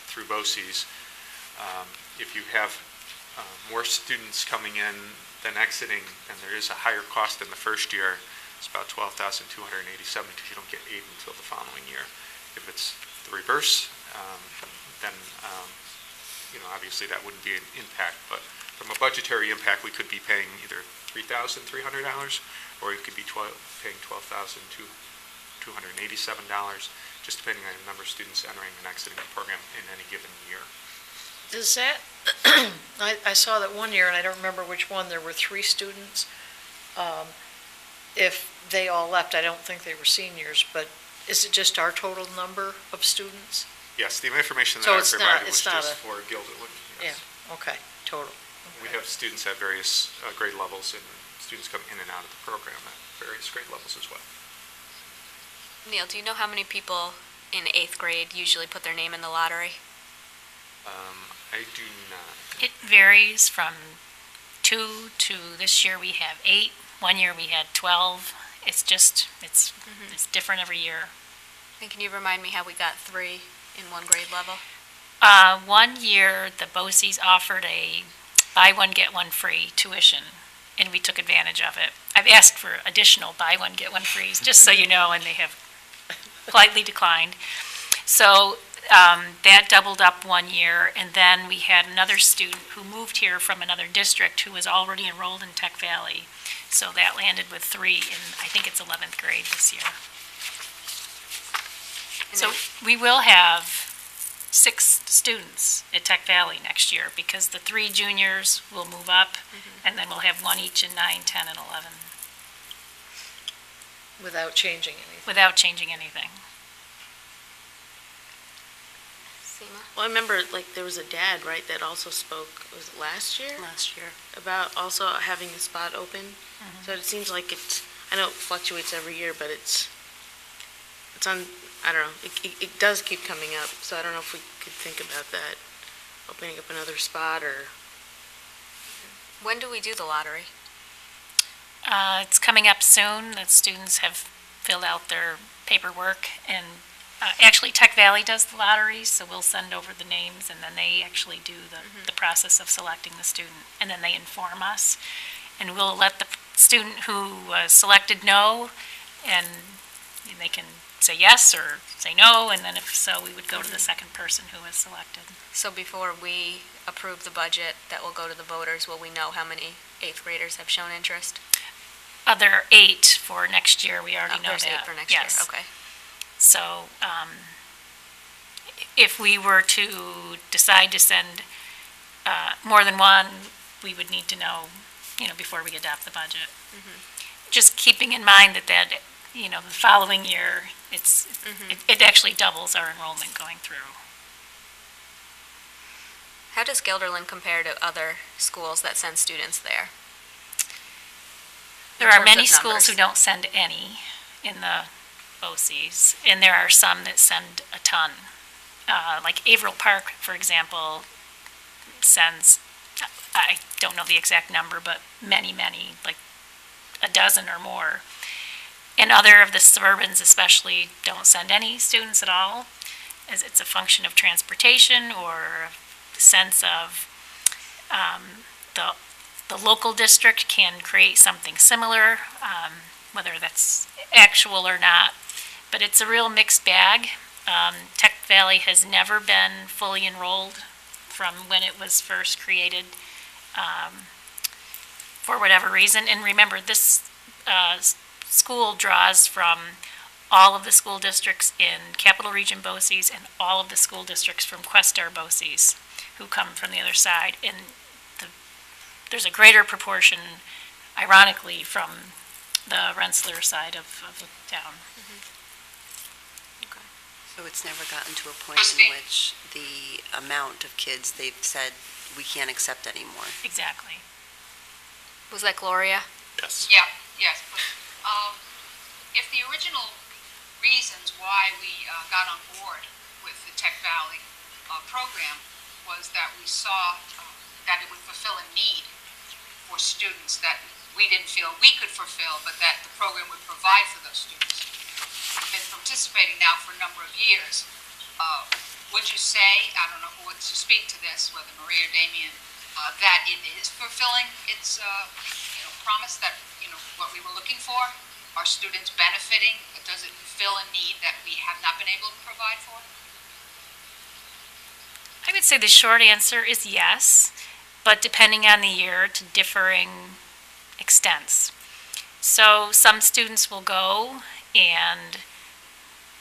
through BOCES, if you have more students coming in than exiting, then there is a higher cost in the first year. It's about $12,287 because you don't get aid until the following year. If it's the reverse, then obviously that wouldn't be an impact. But from a budgetary impact, we could be paying either $3,300 or you could be paying $12,287, just depending on the number of students entering and exiting the program in any given year. Does that, I saw that one year, and I don't remember which one, there were 3 students. If they all left, I don't think they were seniors, but is it just our total number of students? Yes, the information that So I it's provided not- was it's not just a- for Guilderland. Yes. Yeah, okay, total. We have students at various grade levels, and students come in and out of the program at various grade levels as well. Neil, do you know how many people in 8th grade usually put their name in the lottery? I do not. It varies from 2 to this year we have 8. One year we had 12. It's just, it's different every year. And can you remind me how we got 3 in one grade level? One year, the BOCES offered a buy one, get one free tuition, and we took advantage of it. I've asked for additional buy one, get one frees, just so you know, and they have politely declined. So that doubled up one year, and then we had another student who moved here from another district who was already enrolled in Tech Valley. So that landed with 3 in, I think it's 11th grade this year. So we will have 6 students at Tech Valley next year because the 3 juniors will move up, and then we'll have 1 each in 9, 10, and 11. Without changing anything? Without changing anything. Seema? Well, I remember, like, there was a dad, right, that also spoke, was it last year? Last year. About also having a spot open. So it seems like it's, I know it fluctuates every year, but it's on, I don't know, it does keep coming up. So I don't know if we could think about that, opening up another spot or. When do we do the lottery? It's coming up soon. The students have filled out their paperwork, and actually Tech Valley does the lotteries, so we'll send over the names, and then they actually do the process of selecting the student, and then they inform us. And we'll let the student who selected know, and they can say yes or say no, and then if so, we would go to the second person who was selected. So before we approve the budget that will go to the voters, will we know how many 8th graders have shown interest? There are 8 for next year, we already know There's that. 8 for next year, Yes. okay. So if we were to decide to send more than one, we would need to know, before we adopt the budget. Just keeping in mind that, the following year, it actually doubles our enrollment going through. How does Guilderland compare to other schools that send students there? There In are terms many of schools who numbers? don't send any in the BOCES, and there are some that send a ton. Like Averill Park, for example, sends, I don't know the exact number, but many, like a dozen or more. And other of the suburbans especially don't send any students at all, as it's a function of transportation or a sense of the local district can create something similar, whether that's actual or not. But it's a real mixed bag. Tech Valley has never been fully enrolled from when it was first created, for whatever reason. And remember, this school draws from all of the school districts in Capital Region BOCES and all of the school districts from Questar BOCES who come from the other side. And there's a greater proportion, ironically, from the Rensselaer side of the town. So it's never gotten to a point in which the amount of kids they've said we can't accept anymore. Exactly. Was that Gloria? Yes. Yeah, yes, but if the original reasons why we got on board with the Tech Valley program was that we saw that it would fulfill a need for students that we didn't feel we could fulfill, but that the program would provide for those students. We've been from participating now for a number of years. Would you say, I don't know who would speak to this, whether Marie or Damien, that it is fulfilling its promise that, what we were looking for? Are students benefiting? Does it fulfill a need that we have not been able to provide for? I would say the short answer is yes, but depending on the year, to differing extents. So some students will go and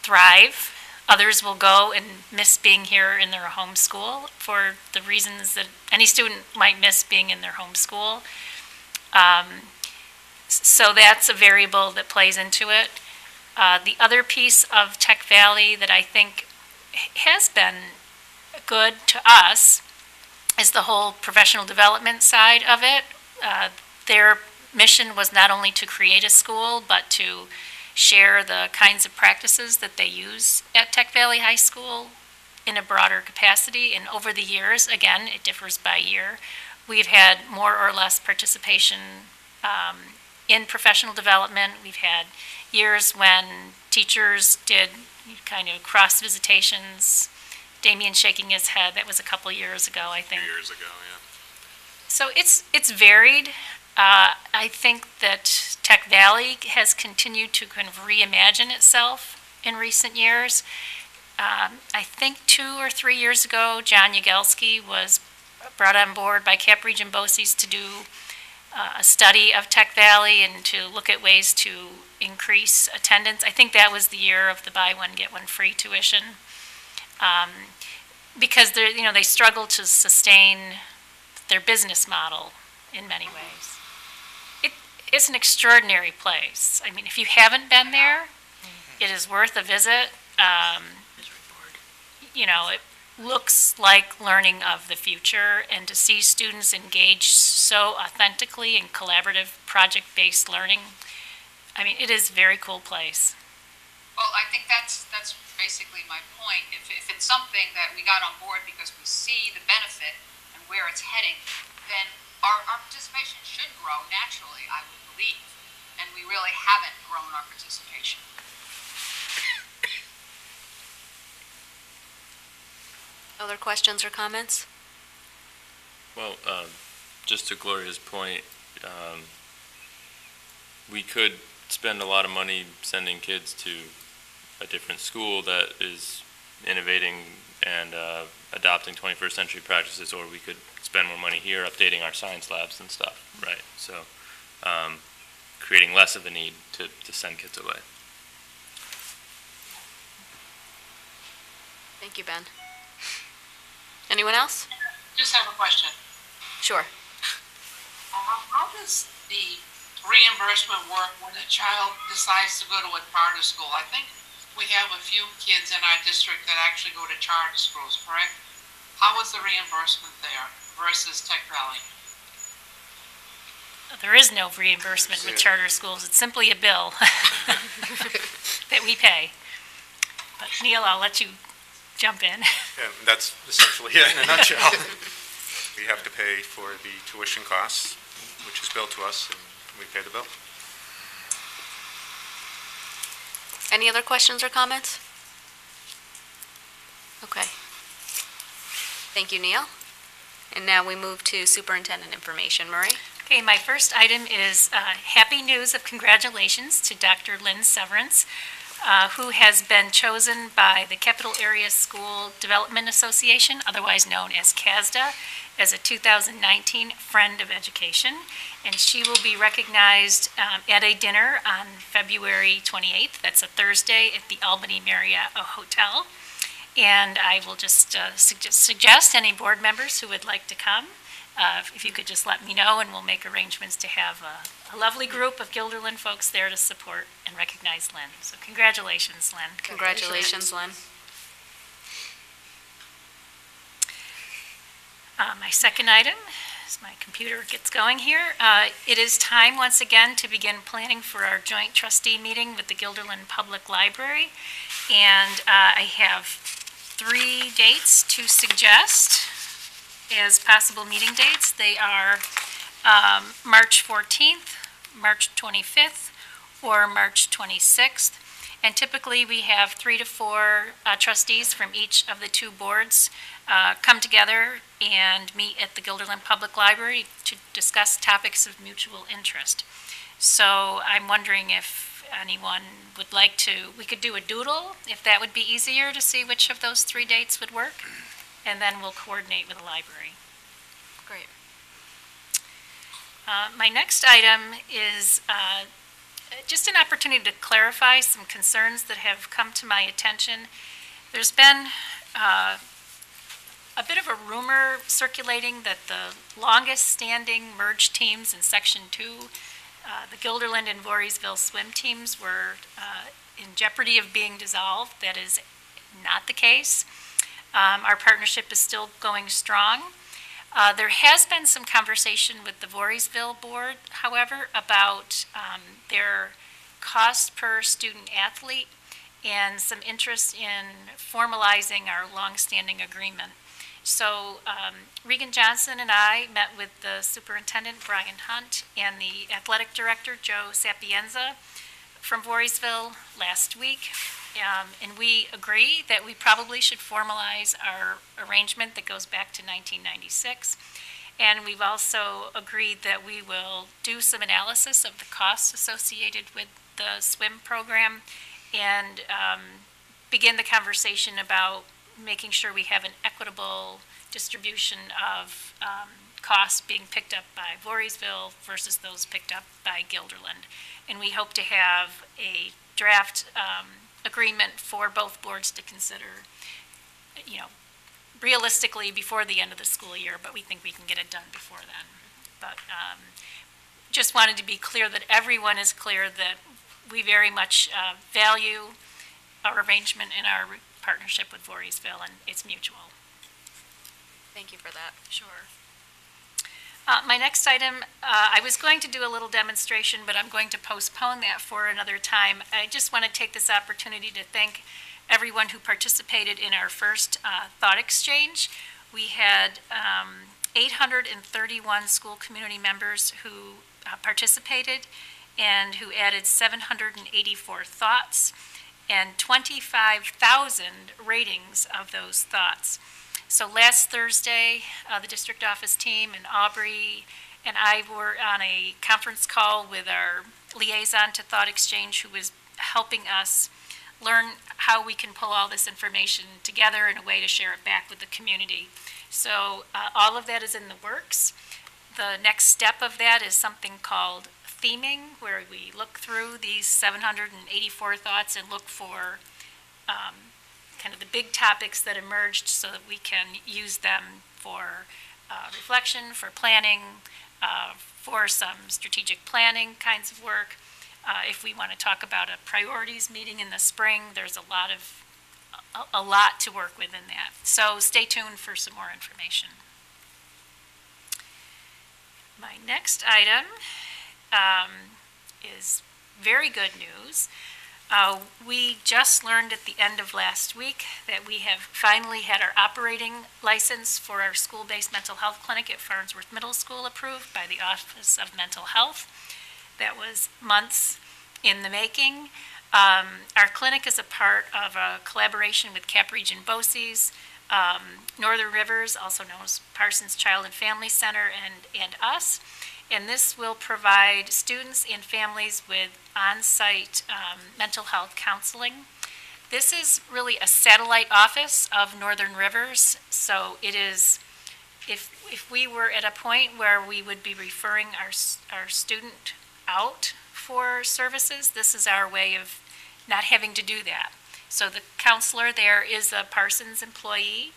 thrive. Others will go and miss being here in their home school for the reasons that any student might miss being in their home school. So that's a variable that plays into it. The other piece of Tech Valley that I think has been good to us is the whole professional development side of it. Their mission was not only to create a school, but to share the kinds of practices that they use at Tech Valley High School in a broader capacity. And over the years, again, it differs by year, we've had more or less participation in professional development. We've had years when teachers did kind of cross visitations. Damien shaking his head, that was a couple years ago, I think. 2 years ago, yeah. So it's varied. I think that Tech Valley has continued to kind of reimagine itself in recent years. I think 2 or 3 years ago, John Yagelski was brought on board by Cap Region BOCES to do a study of Tech Valley and to look at ways to increase attendance. I think that was the year of the buy one, get one free tuition. Because they struggle to sustain their business model in many ways. It's an extraordinary place. I mean, if you haven't been there, it is worth a visit. It looks like learning of the future, and to see students engage so authentically in collaborative project-based learning, I mean, it is a very cool place. Well, I think that's basically my point. If it's something that we got on board because we see the benefit and where it's heading, then our participation should grow naturally, I would believe. And we really haven't grown our participation. Other questions or comments? Well, just to Gloria's point, we could spend a lot of money sending kids to a different school that is innovating and adopting 21st century practices, or we could spend more money here updating our science labs and stuff, right? So creating less of a need to send kids away. Thank you, Ben. Anyone else? Just have a question. Sure. How does the reimbursement work when a child decides to go to a charter school? I think we have a few kids in our district that actually go to charter schools, correct? How is the reimbursement there versus Tech Valley? There is no reimbursement with charter schools. It's simply a bill that we pay. But Neil, I'll let you jump in. Yeah, that's essentially it in a nutshell. We have to pay for the tuition costs, which is billed to us, and we pay the bill. Any other questions or comments? Okay. Thank you, Neil. And now we move to superintendent information. Marie? Okay, my first item is happy news of congratulations to Dr. Lynn Severance, who has been chosen by the Capital Area School Development Association, otherwise known as CASDA, as a 2019 Friend of Education. And she will be recognized at a dinner on February 28th. That's a Thursday at the Albany Marriott Hotel. And I will just suggest any board members who would like to come, if you could just let me know, and we'll make arrangements to have a lovely group of Guilderland folks there to support and recognize Lynn. So congratulations, Lynn. Congratulations, Lynn. My second item, as my computer gets going here, it is time once again to begin planning for our joint trustee meeting with the Guilderland Public Library. And I have 3 dates to suggest as possible meeting dates. They are March 14th, March 25th, or March 26th. And typically, we have 3 to 4 trustees from each of the 2 boards come together and meet at the Guilderland Public Library to discuss topics of mutual interest. So I'm wondering if anyone would like to, we could do a doodle, if that would be easier to see which of those 3 dates would work, and then we'll coordinate with the library. Great. My next item is just an opportunity to clarify some concerns that have come to my attention. There's been a bit of a rumor circulating that the longest-standing merged teams in Section 2, the Guilderland and Voorheesville swim teams, were in jeopardy of being dissolved. That is not the case. Our partnership is still going strong. There has been some conversation with the Voorheesville board, however, about their cost per student athlete and some interest in formalizing our longstanding agreement. So Regan Johnson and I met with the superintendent, Brian Hunt, and the athletic director, Joe Sapienza, from Voorheesville last week. And we agree that we probably should formalize our arrangement that goes back to 1996. And we've also agreed that we will do some analysis of the costs associated with the swim program and begin the conversation about making sure we have an equitable distribution of costs being picked up by Voorheesville versus those picked up by Guilderland. And we hope to have a draft agreement for both boards to consider, realistically before the end of the school year, but we think we can get it done before then. But just wanted to be clear that everyone is clear that we very much value our arrangement and our partnership with Voorheesville, and it's mutual. Thank you for that. Sure. My next item, I was going to do a little demonstration, but I'm going to postpone that for another time. I just want to take this opportunity to thank everyone who participated in our first thought exchange. We had 831 school community members who participated and who added 784 thoughts and 25,000 ratings of those thoughts. So last Thursday, the district office team and Aubrey and I were on a conference call with our liaison to Thought Exchange, who was helping us learn how we can pull all this information together in a way to share it back with the community. So all of that is in the works. The next step of that is something called theming, where we look through these 784 thoughts and look for kind of the big topics that emerged so that we can use them for reflection, for planning, for some strategic planning kinds of work. If we want to talk about a priorities meeting in the spring, there's a lot to work with in that. So stay tuned for some more information. My next item is very good news. We just learned at the end of last week that we have finally had our operating license for our school-based mental health clinic at Farnsworth Middle School approved by the Office of Mental Health. That was months in the making. Our clinic is a part of a collaboration with Cap Region BOCES, Northern Rivers, also known as Parsons Child and Family Center, and us. And this will provide students and families with on-site mental health counseling. This is really a satellite office of Northern Rivers, so it is, if we were at a point where we would be referring our student out for services, this is our way of not having to do that. So the counselor there is a Parsons employee,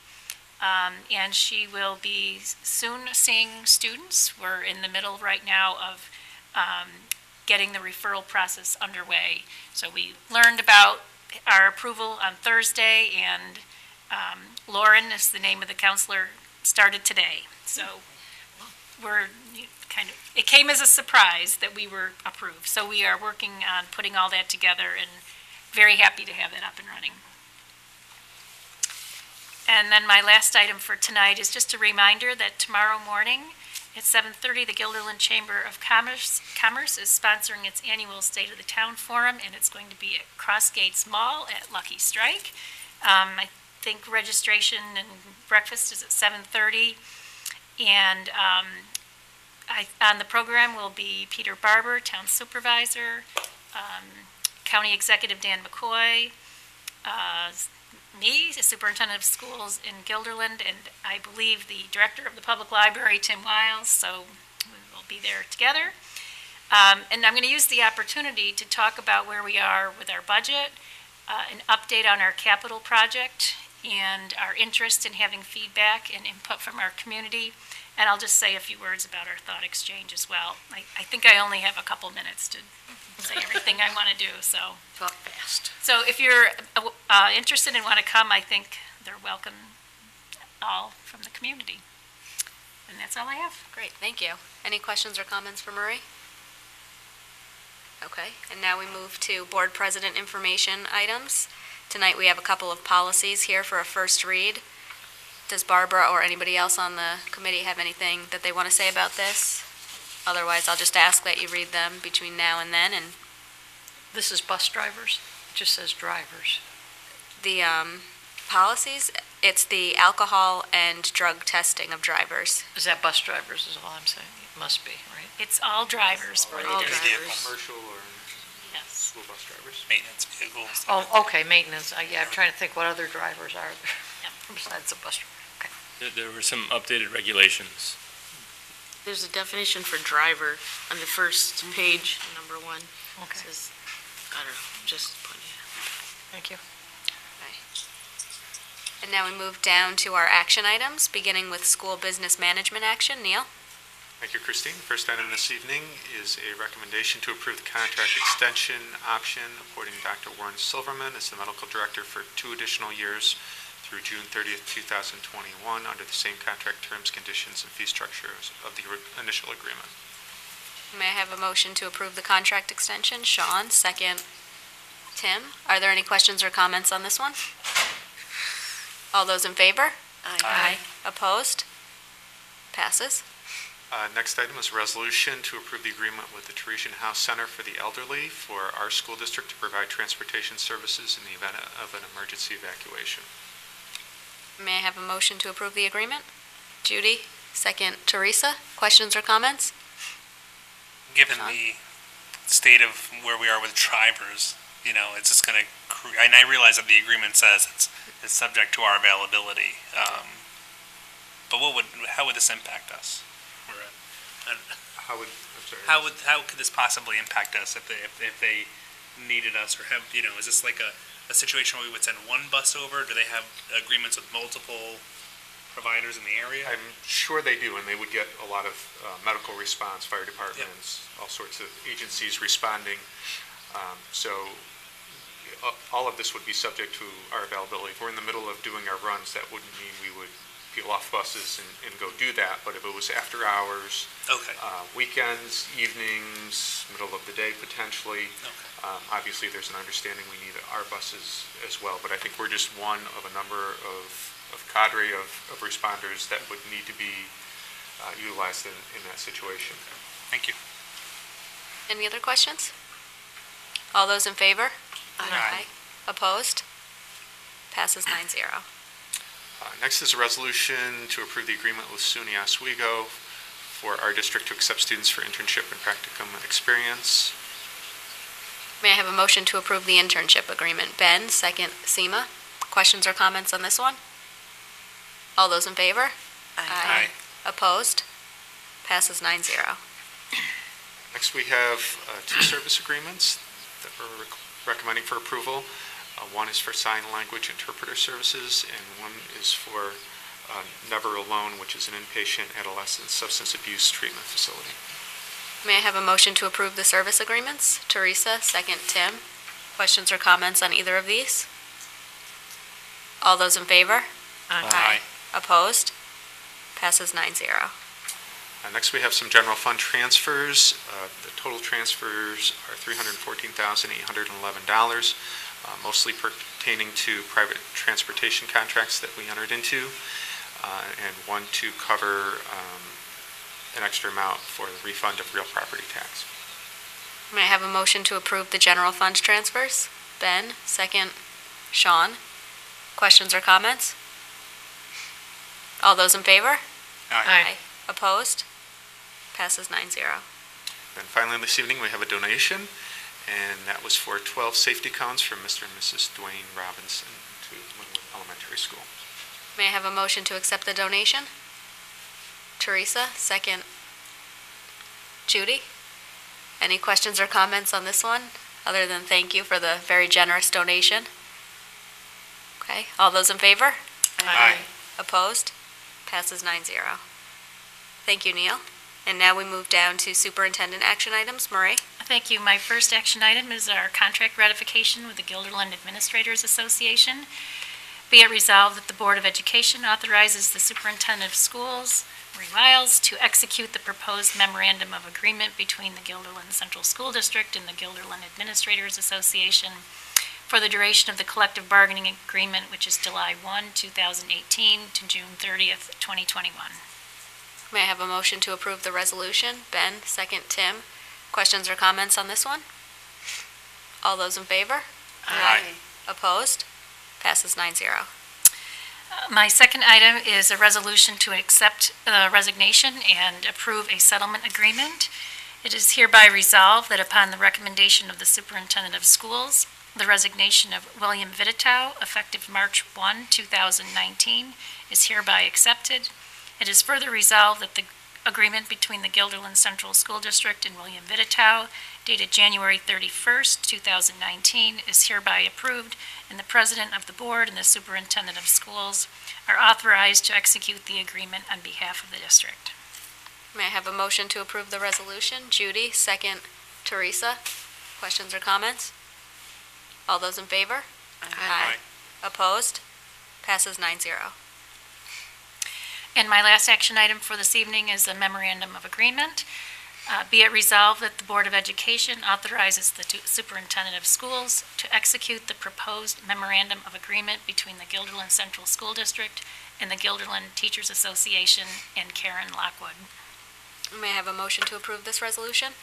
and she will be soon seeing students. We're in the middle right now of getting the referral process underway. So we learned about our approval on Thursday, and Lauren is the name of the counselor, started today. So we're it came as a surprise that we were approved. So we are working on putting all that together and very happy to have that up and running. And then my last item for tonight is just a reminder that tomorrow morning At 7:30, the Guilderland Chamber of Commerce is sponsoring its annual State of the Town Forum, and it's going to be at Cross Gates Mall at Lucky Strike. I think registration and breakfast is at 7:30. And on the program will be Peter Barber, Town Supervisor, County Executive Dan McCoy, me, the Superintendent of Schools in Guilderland, and I believe the Director of the Public Library, Tim Wiles, so we will be there together. And I'm going to use the opportunity to talk about where we are with our budget, an update on our capital project, and our interest in having feedback and input from our community. And I'll just say a few words about our thought exchange as well. I think I only have a couple minutes to say everything I want to do, so. Talk fast. So if you're interested and want to come, I think they're welcome all from the community. And that's all I have. Great, thank you. Any questions or comments for Marie? Okay, and now we move to board president information items. Tonight we have a couple of policies here for a first read. Does Barbara or anybody else on the committee have anything that they want to say about this? Otherwise, I'll just ask that you read them between now and then. And This is bus drivers? It just says drivers. the policies, it's the alcohol and drug testing of drivers. Is that bus drivers is all I'm saying? It must be, right? It's all drivers. All Any drivers. commercial or Yes. school bus drivers? Maintenance vehicles. Oh, okay, maintenance. Yeah, I'm trying to think what other drivers are there besides the bus driver. There were some updated regulations. There's a definition for driver on the first page, number 1. Okay. It says, I don't know, just putting it. Thank you. And now we move down to our action items, beginning with school business management action. Neil? Thank you, Christine. The first item this evening is a recommendation to approve the contract extension option appointing Dr. Warren Silverman as the medical director for 2 additional years through June 30th, 2021, under the same contract terms, conditions, and fee structures of the initial agreement. May I have a motion to approve the contract extension? Sean, second. Tim, are there any questions or comments on this one? All those in favor? Aye. Opposed? Passes. Next item is a resolution to approve the agreement with the Teresian House Center for the Elderly for our school district to provide transportation services in the event of an emergency evacuation. May I have a motion to approve the agreement? Judy, second. Teresa, questions or comments? Given the state of where we are with drivers, it's just going to, and I realize that the agreement says it's subject to our availability. But how would this impact us? How could this possibly impact us if they needed us or have, is this like a situation where we would send one bus over? Do they have agreements with multiple providers in the area? I'm sure they do, and they would get a lot of medical response, fire departments, all sorts of agencies responding. So all of this would be subject to our availability. If we're in the middle of doing our runs, that wouldn't mean we would peel off buses and go do that. But if it was after hours, weekends, evenings, middle of the day potentially, obviously there's an understanding we need our buses as well. But I think we're just one of a number of cadre of responders that would need to be utilized in that situation. Thank you. Any other questions? All those in favor? Aye. Opposed? Passes 9-0. Next is a resolution to approve the agreement with SUNY Oswego for our district to accept students for internship and practicum experience. May I have a motion to approve the internship agreement? Ben, second. Seema, questions or comments on this one? All those in favor? Aye. Opposed? Passes 9-0. Next, we have 2 service agreements that we're recommending for approval. One is for sign language interpreter services, and one is for Never Alone, which is an inpatient adolescent substance abuse treatment facility. May I have a motion to approve the service agreements? Teresa, second. Tim, questions or comments on either of these? All those in favor? Aye. Opposed? Passes 9-0. Next, we have some general fund transfers. The total transfers are $314,811, mostly pertaining to private transportation contracts that we entered into, and one to cover an extra amount for the refund of real property tax. May I have a motion to approve the general fund transfers? Ben, second. Sean? Questions or comments? All those in favor? Aye. Opposed? Passes 9-0. And finally, this evening, we have a donation, and that was for 12 safety cones from Mr. and Mrs. Dwayne Robinson to Linwood Elementary School. May I have a motion to accept the donation? Teresa, second. Judy? Any questions or comments on this one, other than thank you for the very generous donation? Okay, all those in favor? Aye. Opposed? Passes 9-0. Thank you, Neil. And now we move down to superintendent action items. Marie? Thank you. My first action item is our contract ratification with the Guilderland Administrators Association. Be it resolved that the Board of Education authorizes the superintendent of schools, Marie Wiles, to execute the proposed memorandum of agreement between the Guilderland Central School District and the Guilderland Administrators Association for the duration of the collective bargaining agreement, which is July 1, 2018 to June 30th, 2021. May I have a motion to approve the resolution? Ben, second. Tim? Questions or comments on this one? All those in favor? Aye. Opposed? Passes 9-0. My second item is a resolution to accept resignation and approve a settlement agreement. It is hereby resolved that upon the recommendation of the superintendent of schools, the resignation of William Vitatow, effective March 1, 2019, is hereby accepted. It is further resolved that the agreement between the Guilderland Central School District and William Vitatow, dated January 31st, 2019, is hereby approved, and the president of the board and the superintendent of schools are authorized to execute the agreement on behalf of the district. May I have a motion to approve the resolution? Judy, second. Teresa? Questions or comments? All those in favor? Aye. Opposed? Passes 9-0. And my last action item for this evening is a memorandum of agreement. Be it resolved that the Board of Education authorizes the superintendent of schools to execute the proposed memorandum of agreement between the Guilderland Central School District and the Guilderland Teachers Association and Karen Lockwood. May I have a motion to approve this resolution?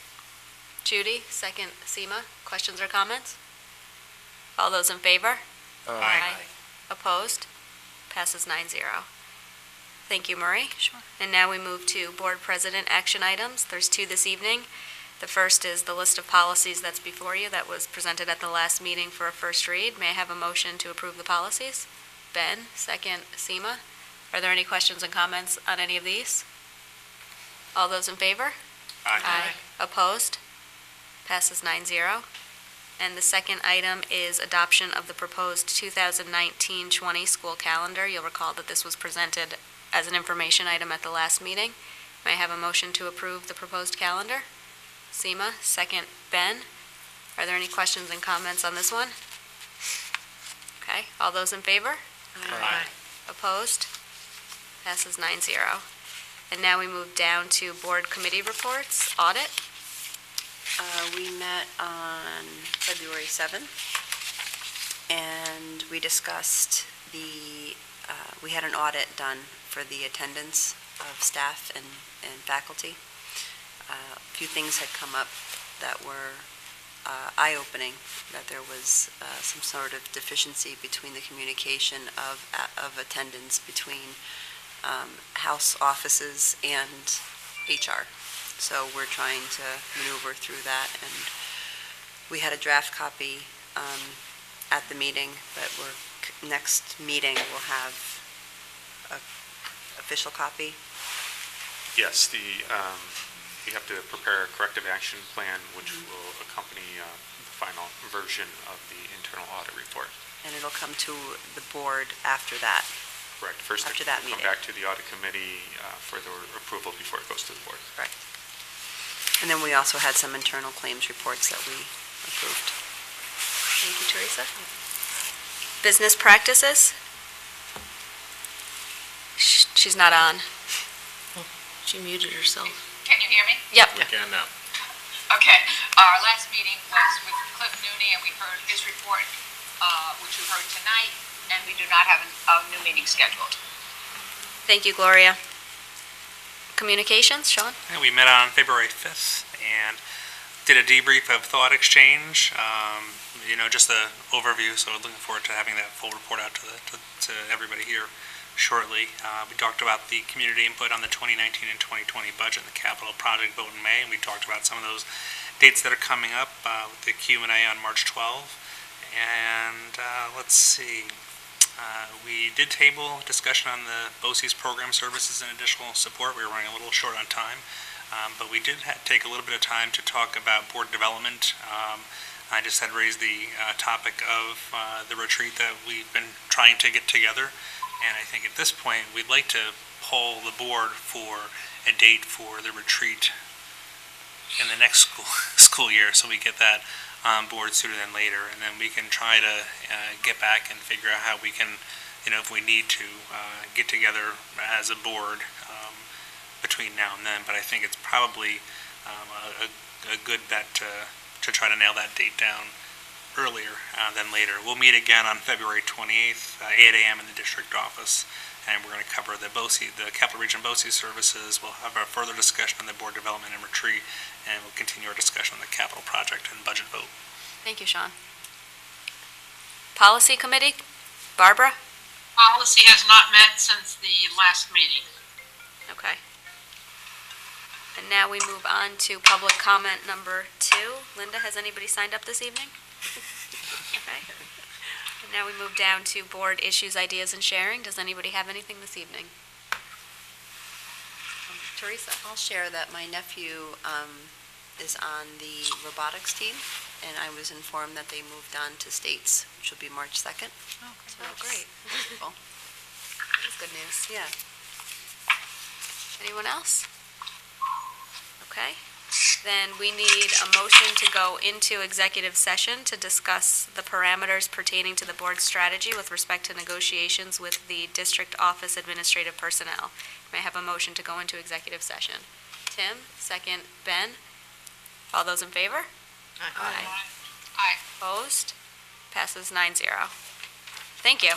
Judy, second. Seema? Questions or comments? All those in favor? Aye. Opposed? Passes 9-0. Thank you, Marie. Sure. And now we move to board president action items. There's two this evening. The first is the list of policies that's before you that was presented at the last meeting for a first read. May I have a motion to approve the policies? Ben, second. Seema? Are there any questions and comments on any of these? All those in favor? Aye. Opposed? Passes 9-0. And the second item is adoption of the proposed 2019-20 school calendar. You'll recall that this was presented as an information item at the last meeting. May I have a motion to approve the proposed calendar? Seema, second. Ben, are there any questions and comments on this one? Okay, all those in favor? Aye. Opposed? Passes 9-0. And now we move down to board committee reports. Audit? We met on February 7th, and we discussed we had an audit done for the attendance of staff and faculty. A few things had come up that were eye-opening, that there was some sort of deficiency between the communication of attendance between House offices and HR. So we're trying to maneuver through that, and we had a draft copy at the meeting, but next meeting we'll have a official copy. Yes, we have to prepare a corrective action plan, which will accompany the final version of the internal audit report. And it'll come to the board after that. Correct. First, After it that will come meeting. back to the audit committee for their approval before it goes to the board. Correct. And then we also had some internal claims reports that we approved. Thank you, Teresa. Business practices? She's not on. She muted herself. Can you hear me? Yep. We can now. Okay, our last meeting was with Cliff Nooney, and we heard his report, which you heard tonight, and we do not have a new meeting scheduled. Thank you, Gloria. Communications, Sean? Yeah, we met on February 5th and did a debrief of thought exchange, just an overview, so looking forward to having that full report out to everybody here shortly. We talked about the community input on the 2019 and 2020 budget and the capital project vote in May, and we talked about some of those dates that are coming up with the Q&A on March 12. And let's see, we did table discussion on the BOCES program services and additional support. We were running a little short on time, but we did take a little bit of time to talk about board development. I just had raised the topic of the retreat that we've been trying to get together, and I think at this point we'd like to poll the board for a date for the retreat in the next school year, so we get that on board sooner than later, and then we can try to get back and figure out how we can, if we need to, get together as a board between now and then. But I think it's probably a good bet to try to nail that date down earlier than later. We'll meet again on February 28th, 8 a.m. in the district office, and we're going to cover the Capital Region BOCES services. We'll have a further discussion on the board development and retreat, and we'll continue our discussion on the capital project and budget vote. Thank you, Sean. Policy Committee, Barbara? Policy has not met since the last meeting. Okay. And now we move on to public comment number 2. Linda, has anybody signed up this evening? Okay. And now we move down to board issues, ideas, and sharing. Does anybody have anything this evening? Teresa? I'll share that my nephew is on the robotics team, and I was informed that they moved on to states, which will be March 2nd. Oh, great. Wonderful. That is good news. Yeah. Anyone else? Okay. Then we need a motion to go into executive session to discuss the parameters pertaining to the board's strategy with respect to negotiations with the district office administrative personnel. May I have a motion to go into executive session? Tim, second, Ben. All those in favor? Aye. Opposed? Passes 9-0. Thank you.